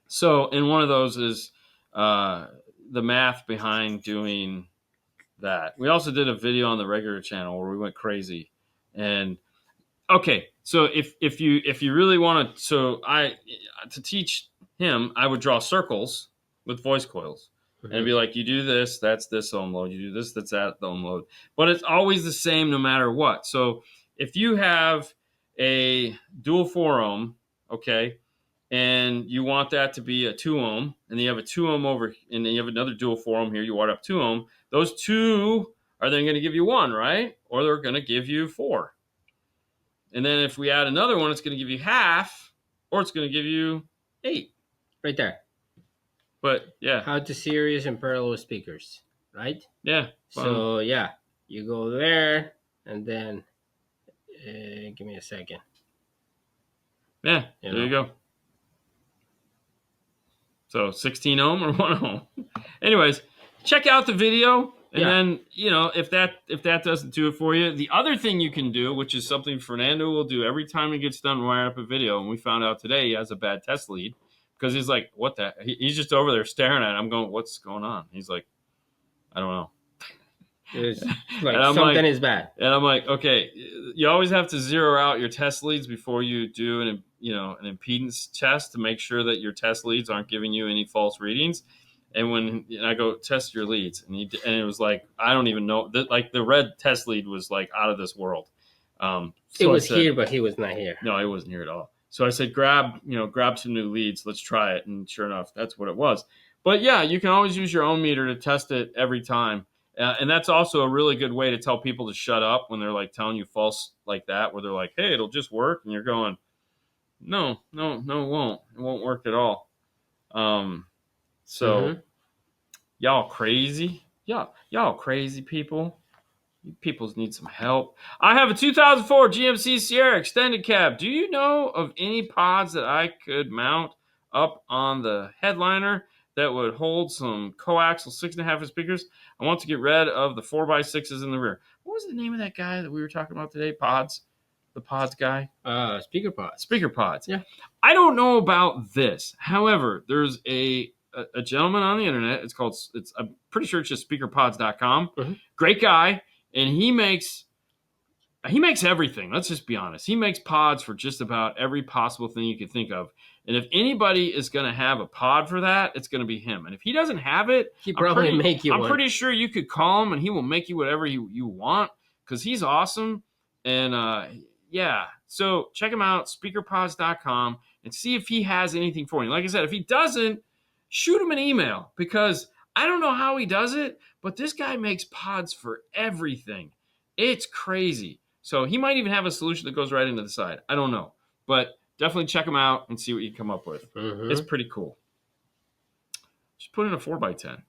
So, and one of those is the math behind doing that. We also did a video on the regular channel where we went crazy. And okay, so if you really want to teach him, I would draw circles with voice coils. And it'd be like, you do this, that's this ohm load. You do this, that's that ohm load. But it's always the same no matter what. So if you have a dual 4 ohm, okay, and you want that to be a 2 ohm, and then you have a 2 ohm over, and then you have another dual 4 ohm here, you wire up 2 ohm, those two are then going to give you 1, right? Or they're going to give you 4. And then if we add another one, it's going to give you half, or it's going to give you 8. Right there. But yeah. How to series and parallel speakers, right? Yeah. So yeah, you go there, and then give me a second. Yeah, there you go. So 16 ohm or 1 ohm. Anyways, check out the video. And then, if that doesn't do it for you, the other thing you can do, which is something Fernando will do every time he gets done wiring up a video, and we found out today he has a bad test lead, because he's like, what the? He's just over there staring at it. I'm going, what's going on? He's like, I don't know. It's like something is bad. And I'm like, okay, you always have to zero out your test leads before you do an impedance test to make sure that your test leads aren't giving you any false readings. And when I go test your leads, and it was like, I don't even know, like the red test lead was like out of this world. It was here, but he was not here. No, he wasn't here at all. So I said, grab some new leads. Let's try it. And sure enough, that's what it was. But yeah, you can always use your own meter to test it every time. And that's also a really good way to tell people to shut up when they're like telling you false like that, where they're like, hey, it'll just work. And you're going, no, it won't. It won't work at all. Y'all crazy. Y'all crazy people. You people need some help. I have a 2004 GMC Sierra extended cab. Do you know of any pods that I could mount up on the headliner that would hold some coaxial 6.5 speakers? I want to get rid of the 4x6s in the rear. What was the name of that guy that we were talking about today? Pods? The pods guy? Speaker pods. Speaker pods. Yeah. I don't know about this. However, there's a gentleman on the internet. I'm pretty sure it's just speakerpods.com. Mm-hmm. Great guy. And he makes everything. Let's just be honest. He makes pods for just about every possible thing you could think of. And if anybody is going to have a pod for that, it's going to be him. And if he doesn't have it, he probably make you I'm one. pretty sure you could call him and he will make you whatever you want, because he's awesome. And yeah, so check him out, speakerpods.com, and see if he has anything for you. Like I said, if he doesn't, shoot him an email, because I don't know how he does it, but this guy makes pods for everything. It's crazy. So he might even have a solution that goes right into the side. I don't know. But definitely check him out and see what you come up with. Mm-hmm. It's pretty cool. Just put in a 4x10.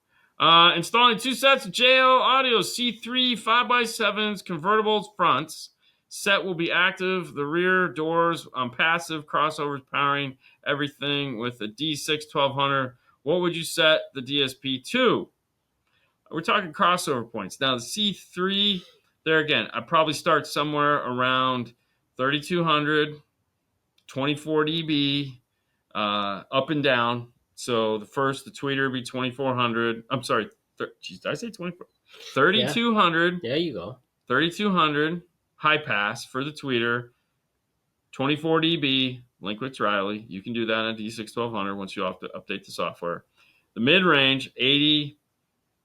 Installing 2 sets of JL Audio C3 5x7s convertibles fronts. Set will be active. The rear doors on passive. Crossovers powering everything with a D6 1200. What would you set the DSP to? We're talking crossover points. Now, the C3, there again, I'd probably start somewhere around 3200, 24 dB, up and down. So the tweeter would be 2400. I'm sorry. Did I say 24? 3200. There you go. 3200 high pass for the tweeter. 24 dB, link with Riley. You can do that on a D6 1200 once you have to update the software. The mid range, 80,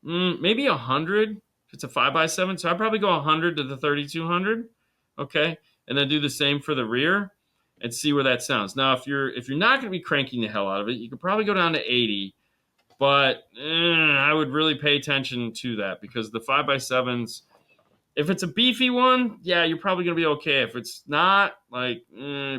maybe 100. It's a 5x7, so I'd probably go 100 to the 3200. Okay, and then do the same for the rear and see where that sounds. Now, if you're not going to be cranking the hell out of it, you could probably go down to 80, but I would really pay attention to that because the 5x7s, if it's a beefy one, yeah, you're probably going to be okay. If it's not, like,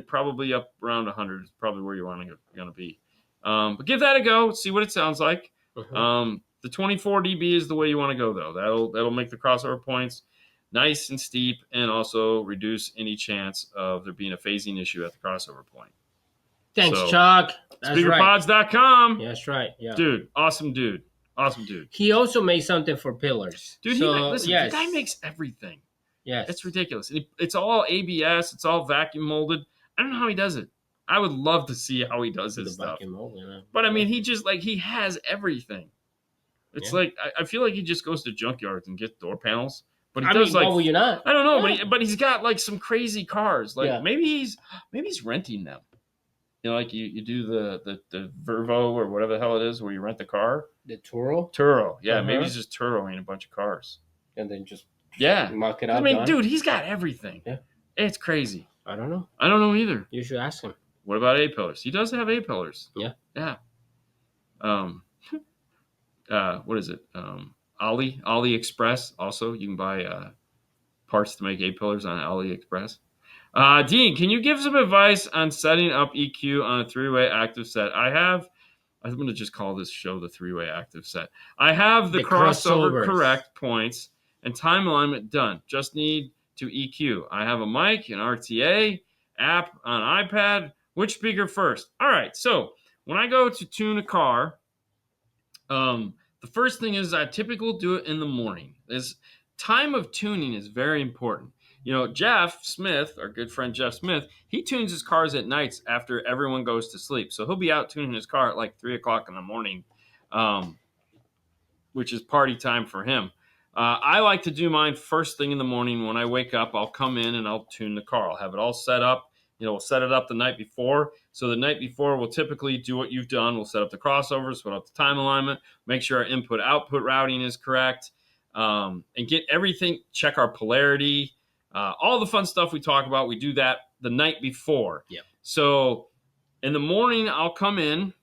probably up around 100 is probably where you're going to be. But give that a go. See what it sounds like. The 24 dB is the way you want to go, though. That'll make the crossover points nice and steep and also reduce any chance of there being a phasing issue at the crossover point. Thanks, Chuck. Speakerpods.com. Yeah, that's right. Yeah. Dude, awesome dude. Awesome dude. He also made something for pillars. Dude, the guy makes everything. Yes. It's ridiculous. It's all ABS. It's all vacuum molded. I don't know how he does it. I would love to see how he does his stuff. But, I mean, he has everything. It's like, I feel like he just goes to junkyards and gets door panels. But he does, like, why would you not? I don't know, but he's got, like, some crazy cars. Like, maybe he's renting them. You know, like you do the Vervo or whatever the hell it is where you rent the car. The Turo? Turo, yeah. Maybe he's just Turoing a bunch of cars. And then just mock it out. I mean, dude, he's got everything. Yeah. It's crazy. I don't know. I don't know either. You should ask him. What about A-pillars? He does have A-pillars. Yeah. Yeah. What is it? AliExpress. Also, you can buy parts to make A-pillars on AliExpress. Dean, can you give some advice on setting up EQ on a 3-way active set? I'm going to just call this show the 3-way active set. I have the crossover correct points and time alignment done. Just need to EQ. I have a mic, an RTA, app on iPad. Which speaker first? All right, so when I go to tune a car, the first thing is I typically do it in the morning. Time of tuning is very important. You know, Jeff Smith, our good friend Jeff Smith, he tunes his cars at nights after everyone goes to sleep. So he'll be out tuning his car at like 3 o'clock in the morning, which is party time for him. I like to do mine first thing in the morning. When I wake up, I'll come in and I'll tune the car. I'll have it all set up. You know, we'll set it up the night before. So the night before, we'll typically do what you've done. We'll set up the crossovers, put up the time alignment, make sure our input-output routing is correct, and get everything, check our polarity, all the fun stuff we talk about. We do that the night before. Yeah. So in the morning, I'll come in,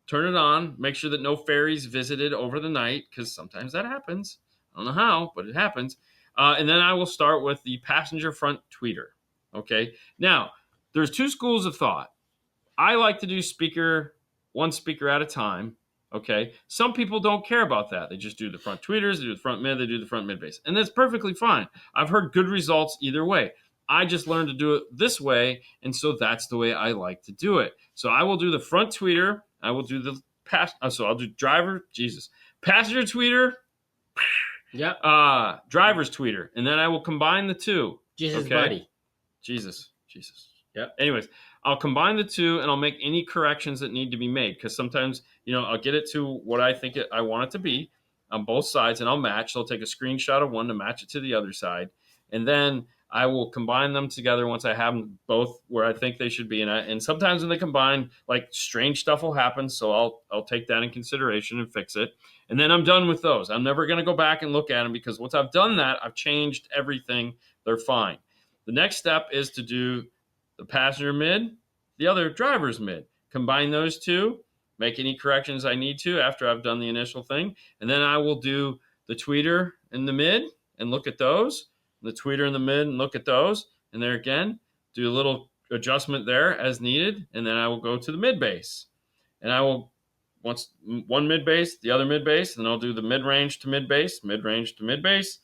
turn it on, make sure that no ferries visited over the night, because sometimes that happens. I don't know how, but it happens. And then I will start with the passenger front tweeter. Okay. Now, there's 2 schools of thought. I like to do one speaker at a time. Okay. Some people don't care about that. They just do the front tweeters, they do the front mid, they do the front mid bass. And that's perfectly fine. I've heard good results either way. I just learned to do it this way. And so that's the way I like to do it. So I will do the front tweeter. I will do the I'll do passenger tweeter. Yeah. Driver's tweeter. And then I will combine the 2. Jesus, okay? Buddy. Jesus. Yeah. Anyways, I'll combine the 2 and I'll make any corrections that need to be made, because sometimes, you know, I'll get it to what I think I want it to be on both sides, and I'll match. So I'll take a screenshot of one to match it to the other side, and then I will combine them together once I have them both where I think they should be. And sometimes when they combine, like, strange stuff will happen, so I'll take that in consideration and fix it. And then I'm done with those. I'm never going to go back and look at them, because once I've done that, I've changed everything. They're fine. The next step is to do the passenger mid, the other driver's mid. Combine those 2, make any corrections I need to after I've done the initial thing, and then I will do the tweeter in the mid and look at those, the tweeter in the mid and look at those, and there again, do a little adjustment there as needed, and then I will go to the mid bass. And I will once one mid bass, the other mid bass, and then I'll do the mid range to mid bass, mid range to mid bass,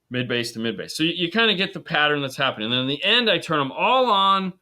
mid bass to mid bass. So you kind of get the pattern that's happening. And then in the end, I turn them all on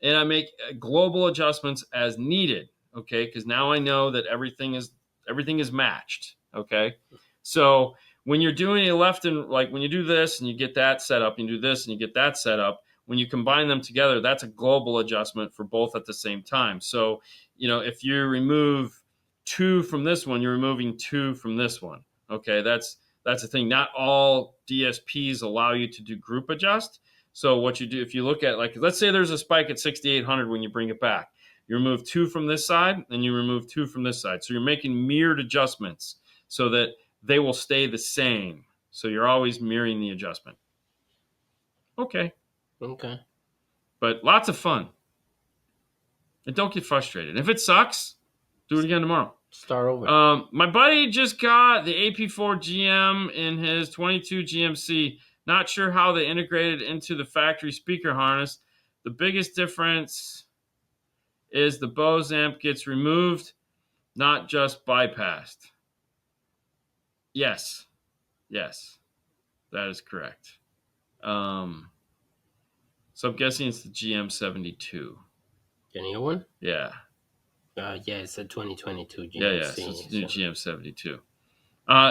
and I make global adjustments as needed. Okay, because now I know that everything is matched. Okay, so when you're doing a left and like when you do this and you get that set up, and you do this and you get that set up, when you combine them together, that's a global adjustment for both at the same time. So, if you remove 2 from this one, you're removing 2 from this one. Okay, that's the thing. Not all DSPs allow you to do group adjust. So what you do, if you look at, like, let's say there's a spike at 6,800 when you bring it back. You remove 2 from this side, and you remove 2 from this side. So you're making mirrored adjustments so that they will stay the same. So you're always mirroring the adjustment. Okay. But lots of fun. And don't get frustrated. If it sucks, do it again tomorrow. Start over. My buddy just got the AP4 GM in his 22 GMC. Not sure how they integrated into the factory speaker harness. The biggest difference is the Bose amp gets removed, not just bypassed. Yes, that is correct. So I'm guessing it's the GM72. The new one? Yeah. Yeah, it's a 2022 GMC. Yeah, so it's the new GM72.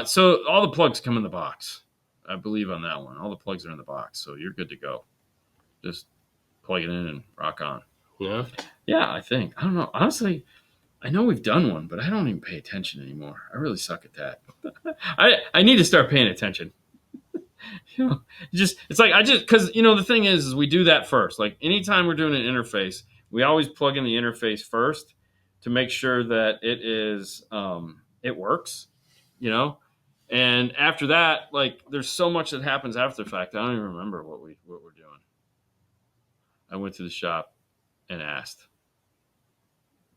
So all the plugs come in the box. I believe on that one. All the plugs are in the box, so you're good to go. Just plug it in and rock on. Yeah? Yeah, I think. I don't know. Honestly, I know we've done one, but I don't even pay attention anymore. I really suck at that. I need to start paying attention. It's like because the thing is we do that first. Like anytime we're doing an interface, we always plug in the interface first to make sure that it works, And after that, like there's so much that happens after the fact. I don't even remember what we're doing. I went to the shop and asked.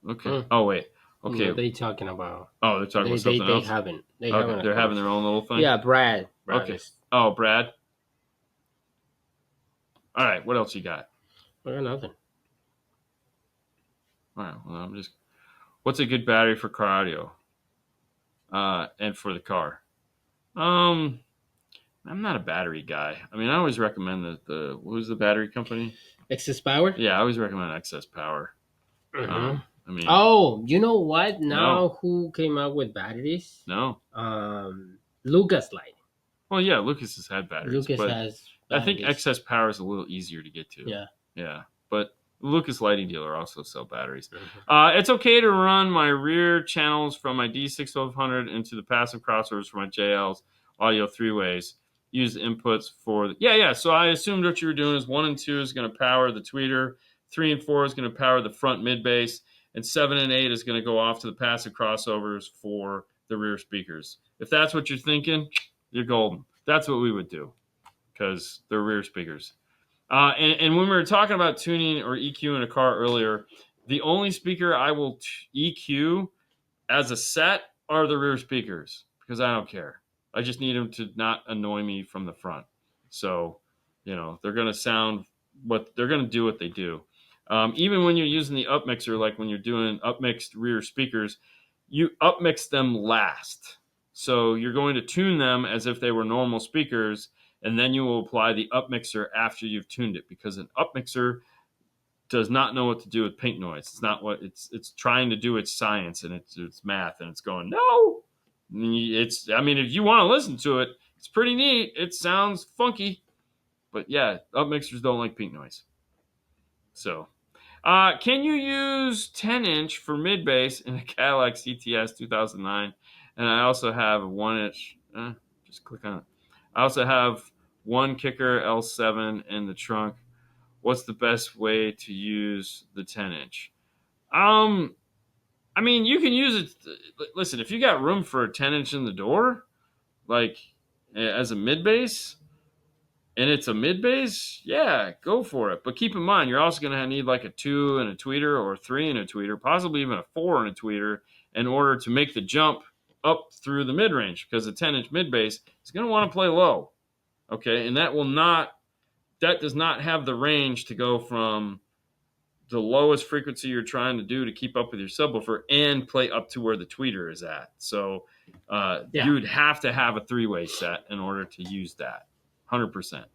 Okay. Oh wait. Okay. What are they talking about? Oh, they're talking about something else. They haven't. They're having their own little thing. Yeah, Brad. Okay. Oh, Brad. All right. What else you got? I got nothing. All right. Well, what's a good battery for car audio? And for the car. I'm not a battery guy. I mean, I always recommend who's the battery company? Excess Power? Yeah, I always recommend Excess Power. Mm-hmm. I mean, you know what? Now who came up with batteries? No. Lucas Light. Well, yeah, Lucas has had batteries. Lucas has batteries. I think Excess Power is a little easier to get to. Yeah. Yeah, but Lucas Lighting Dealer also sell batteries. Mm-hmm. It's okay to run my rear channels from my D6500 into the passive crossovers for my JL's audio 3-ways. Use the inputs for yeah. So I assumed what you were doing is 1 and 2 is going to power the tweeter, 3 and 4 is going to power the front mid bass, and 7 and 8 is going to go off to the passive crossovers for the rear speakers. If that's what you're thinking, you're golden. That's what we would do because they're rear speakers. And when we were talking about tuning or EQ in a car earlier, the only speaker I will EQ as a set are the rear speakers because I don't care. I just need them to not annoy me from the front. So, they're going to they're going to do what they do. Even when you're using the upmixer, like when you're doing upmixed rear speakers, you upmix them last. So you're going to tune them as if they were normal speakers, and then you will apply the upmixer after you've tuned it because an upmixer does not know what to do with pink noise. It's not what it's trying to do its science and it's math, and it's going, no. If you want to listen to it, it's pretty neat. It sounds funky, but yeah, upmixers don't like pink noise. So, can you use 10-inch for mid bass in a Cadillac CTS 2009? And I also have a 1-inch. Just click on it. I also have one kicker L7 in the trunk. What's the best way to use the 10-inch? You can use it. Listen, if you got room for a 10-inch in the door, like as a mid bass, and it's a mid bass, yeah, go for it. But keep in mind, you're also going to need like a 2 and a tweeter or a 3 and a tweeter, possibly even a 4 and a tweeter in order to make the jump up through the mid range because a 10-inch mid bass is going to want to play low. Okay, and that does not have the range to go from the lowest frequency you're trying to do to keep up with your subwoofer and play up to where the tweeter is at. So you would have to have a 3-way set in order to use that. 100%.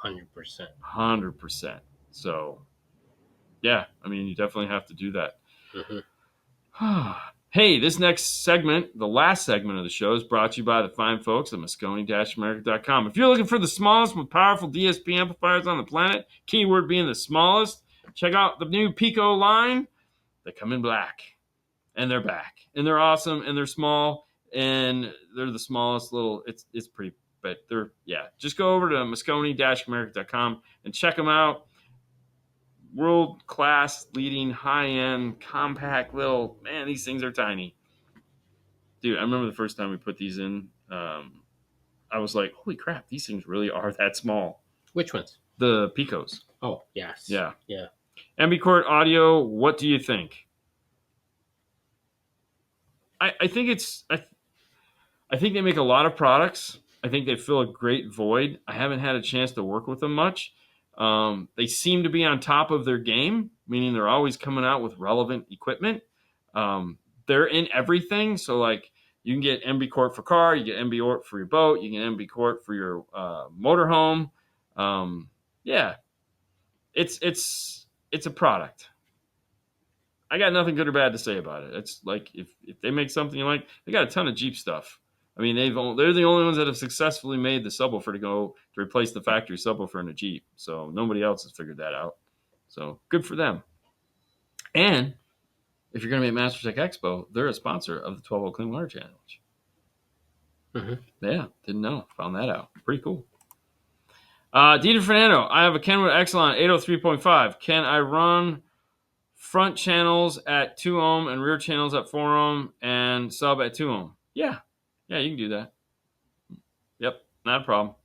100%. 100%. So, yeah, I mean, you definitely have to do that. Hey, this next segment, the last segment of the show, is brought to you by the fine folks at Moscone-America.com. If you're looking for the smallest, most powerful DSP amplifiers on the planet, keyword being the smallest, check out the new Pico line. They come in black, and they're back, and they're awesome, and they're small, and they're the smallest little. It's pretty, but they're Just go over to Moscone-America.com and check them out. World-class, leading, high-end, compact little, man, these things are tiny. Dude, I remember the first time we put these in, I was like, holy crap, these things really are that small. Which ones? The Picos. Oh, yes. Yeah. Yeah. Quart Audio, what do you think? I think I think they make a lot of products. I think they fill a great void. I haven't had a chance to work with them much. They seem to be on top of their game, meaning they're always coming out with relevant equipment. They're in everything. So like you can get MB Quart for car, you get MB Quart for your boat, you can get MB Quart for your motorhome. It's a product. I got nothing good or bad to say about it. It's like if they make something you like, they got a ton of Jeep stuff. I mean, they're the only ones that have successfully made the subwoofer to replace the factory subwoofer in a Jeep. So nobody else has figured that out. So good for them. And if you're going to be at MasterTech Expo, they're a sponsor of the 12 Clean Water Challenge. Yeah, didn't know. Found that out. Pretty cool. Dieter Fernando, I have a Kenwood Exelon 803.5. Can I run front channels at 2 ohm and rear channels at 4 ohm and sub at 2 ohm? Yeah, you can do that. Yep, not a problem.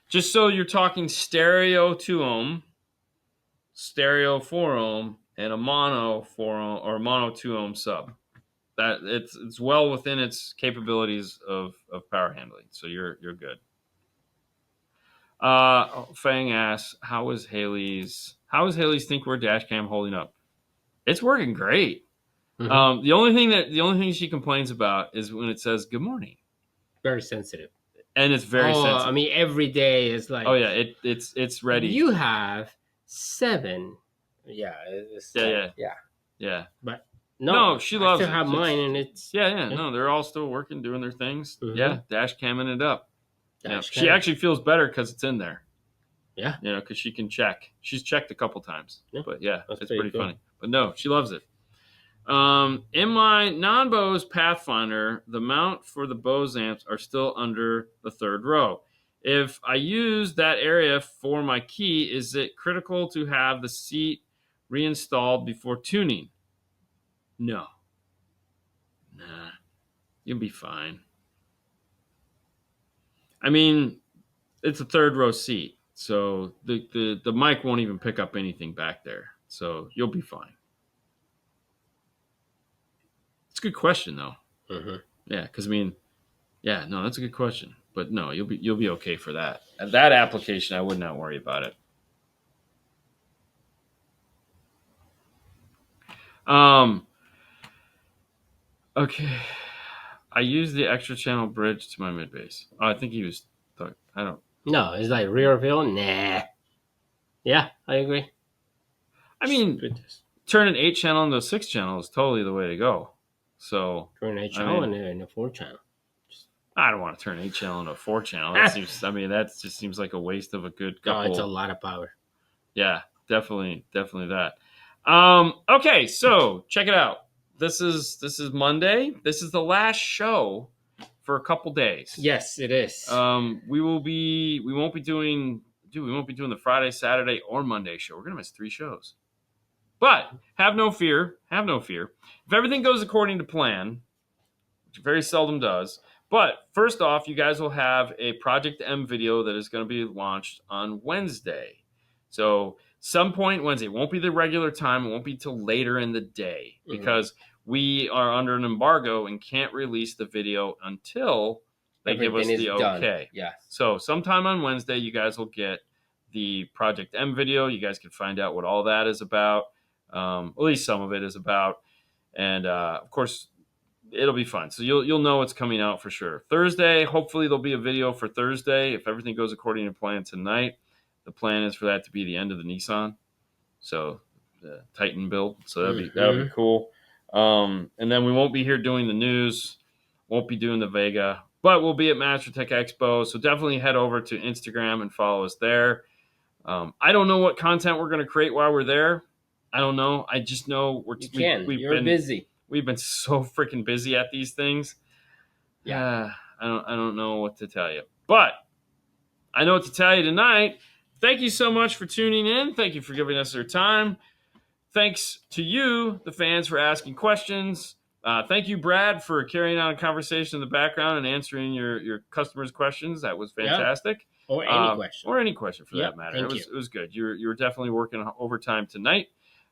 Just so you're talking stereo 2 ohm, stereo 4 ohm, and a mono 4 ohm or mono 2 ohm sub. That it's well within its capabilities of power handling. So you're good. Fang asks, how is Haley's ThinkWord dash cam holding up? It's working great. The only thing she complains about is when it says good morning. Very sensitive. And it's very sensitive. I mean, every day is like. Oh yeah, it's ready. You have 7. Yeah. Yeah. But no, she loves it. I still have mine, and it's. Yeah. No, they're all still working, doing their things. Yeah, dash camming it up. She cam. actually feels better because it's in there. Yeah. Because she can check. She's checked a couple times. Yeah. But yeah, it's pretty cool. funny. But no, she loves it. In my non-Bose Pathfinder, the mount for the Bose amps are still under the 3rd row. If I use that area for my key, is it critical to have the seat reinstalled before tuning? No. Nah. You'll be fine. I mean, it's a 3rd row seat, so the mic won't even pick up anything back there. So you'll be fine. It's a good question, though. Yeah, because I mean, that's a good question. But no, you'll be okay for that. At that application, I would not worry about it. Okay. I use the extra channel bridge to my mid bass. Oh, I think he was. I don't. No, it's like rear field. Nah. Yeah, I agree. I mean, turn an 8-channel into a 6-channel is totally the way to go. So turn an 8-channel into a 4-channel. I don't want to turn an 8-channel into a 4-channel. That just seems like a waste of a good couple. Oh, it's a lot of power. Yeah, definitely that. Okay, so check it out. This is Monday. This is the last show for a couple days. Yes, it is. We won't be doing the Friday, Saturday, or Monday show. We're gonna miss 3 shows. But have no fear. If everything goes according to plan, which it very seldom does. But first off, you guys will have a Project M video that is going to be launched on Wednesday. So some point Wednesday. It won't be the regular time. It won't be till later in the day because we are under an embargo and can't release the video until they give us the okay. Yeah. So sometime on Wednesday, you guys will get the Project M video. You guys can find out what all that is about. At least some of it is about. And of course, it'll be fun. So you'll know what's coming out for sure. Thursday, hopefully there'll be a video for Thursday if everything goes according to plan tonight. The plan is for that to be the end of the Nissan, so the Titan build. So that'll be cool. And then we won't be here doing the news, won't be doing the Vega, but we'll be at Master Tech Expo. So definitely head over to Instagram and follow us there. I don't know what content we're going to create while we're there. I don't know. I just know You're busy. We've been so freaking busy at these things. Yeah, I don't know what to tell you, but I know what to tell you tonight. Thank you so much for tuning in. Thank you for giving us your time. Thanks to you, the fans, for asking questions. Thank you, Brad, for carrying on a conversation in the background and answering your customers' questions. That was fantastic. Or any question. Or any question for that matter. It was good. You were definitely working overtime tonight.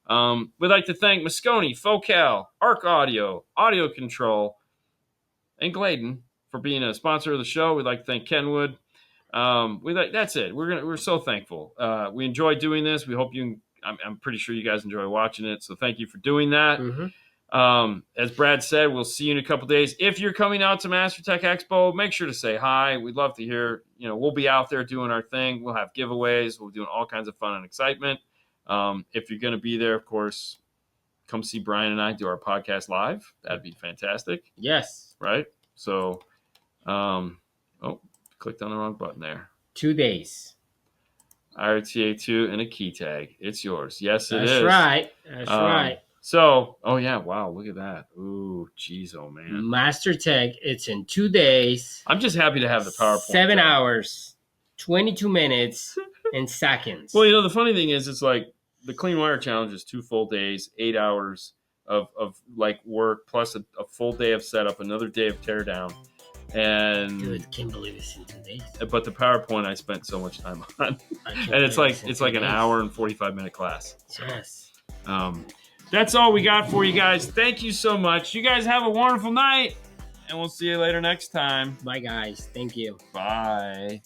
We'd like to thank Moscone, Focal, Arc Audio, AudioControl, and Gladen for being a sponsor of the show. We'd like to thank Kenwood. That's it. We're so thankful. We enjoy doing this. We hope I'm pretty sure you guys enjoy watching it. So thank you for doing that. As Brad said, we'll see you in a couple days. If you're coming out to Master Tech Expo, make sure to say hi. We'd love to hear. We'll be out there doing our thing. We'll have giveaways. We'll be doing all kinds of fun and excitement. If you're going to be there, of course, come see Brian and I do our podcast live. That'd be fantastic. Yes. Right? So, clicked on the wrong button there. 2 days. IRTA2 and a key tag. It's yours. Yes, it is. That's right. That's right. So, wow, look at that. Ooh, geez, oh man. Master Tech, it's in 2 days. I'm just happy to have the PowerPoint. 7 hours, 22 minutes, and seconds. Well, the funny thing is, it's like the Clean Wire Challenge is 2 full days, 8 hours of like work, plus a full day of setup, another day of teardown. And dude, can't believe it's in 2 days. But the PowerPoint I spent so much time on, and it's like an hour and 45-minute class. So, yes. That's all we got for you guys. Thank you so much. You guys have a wonderful night, and we'll see you later next time. Bye, guys. Thank you. Bye.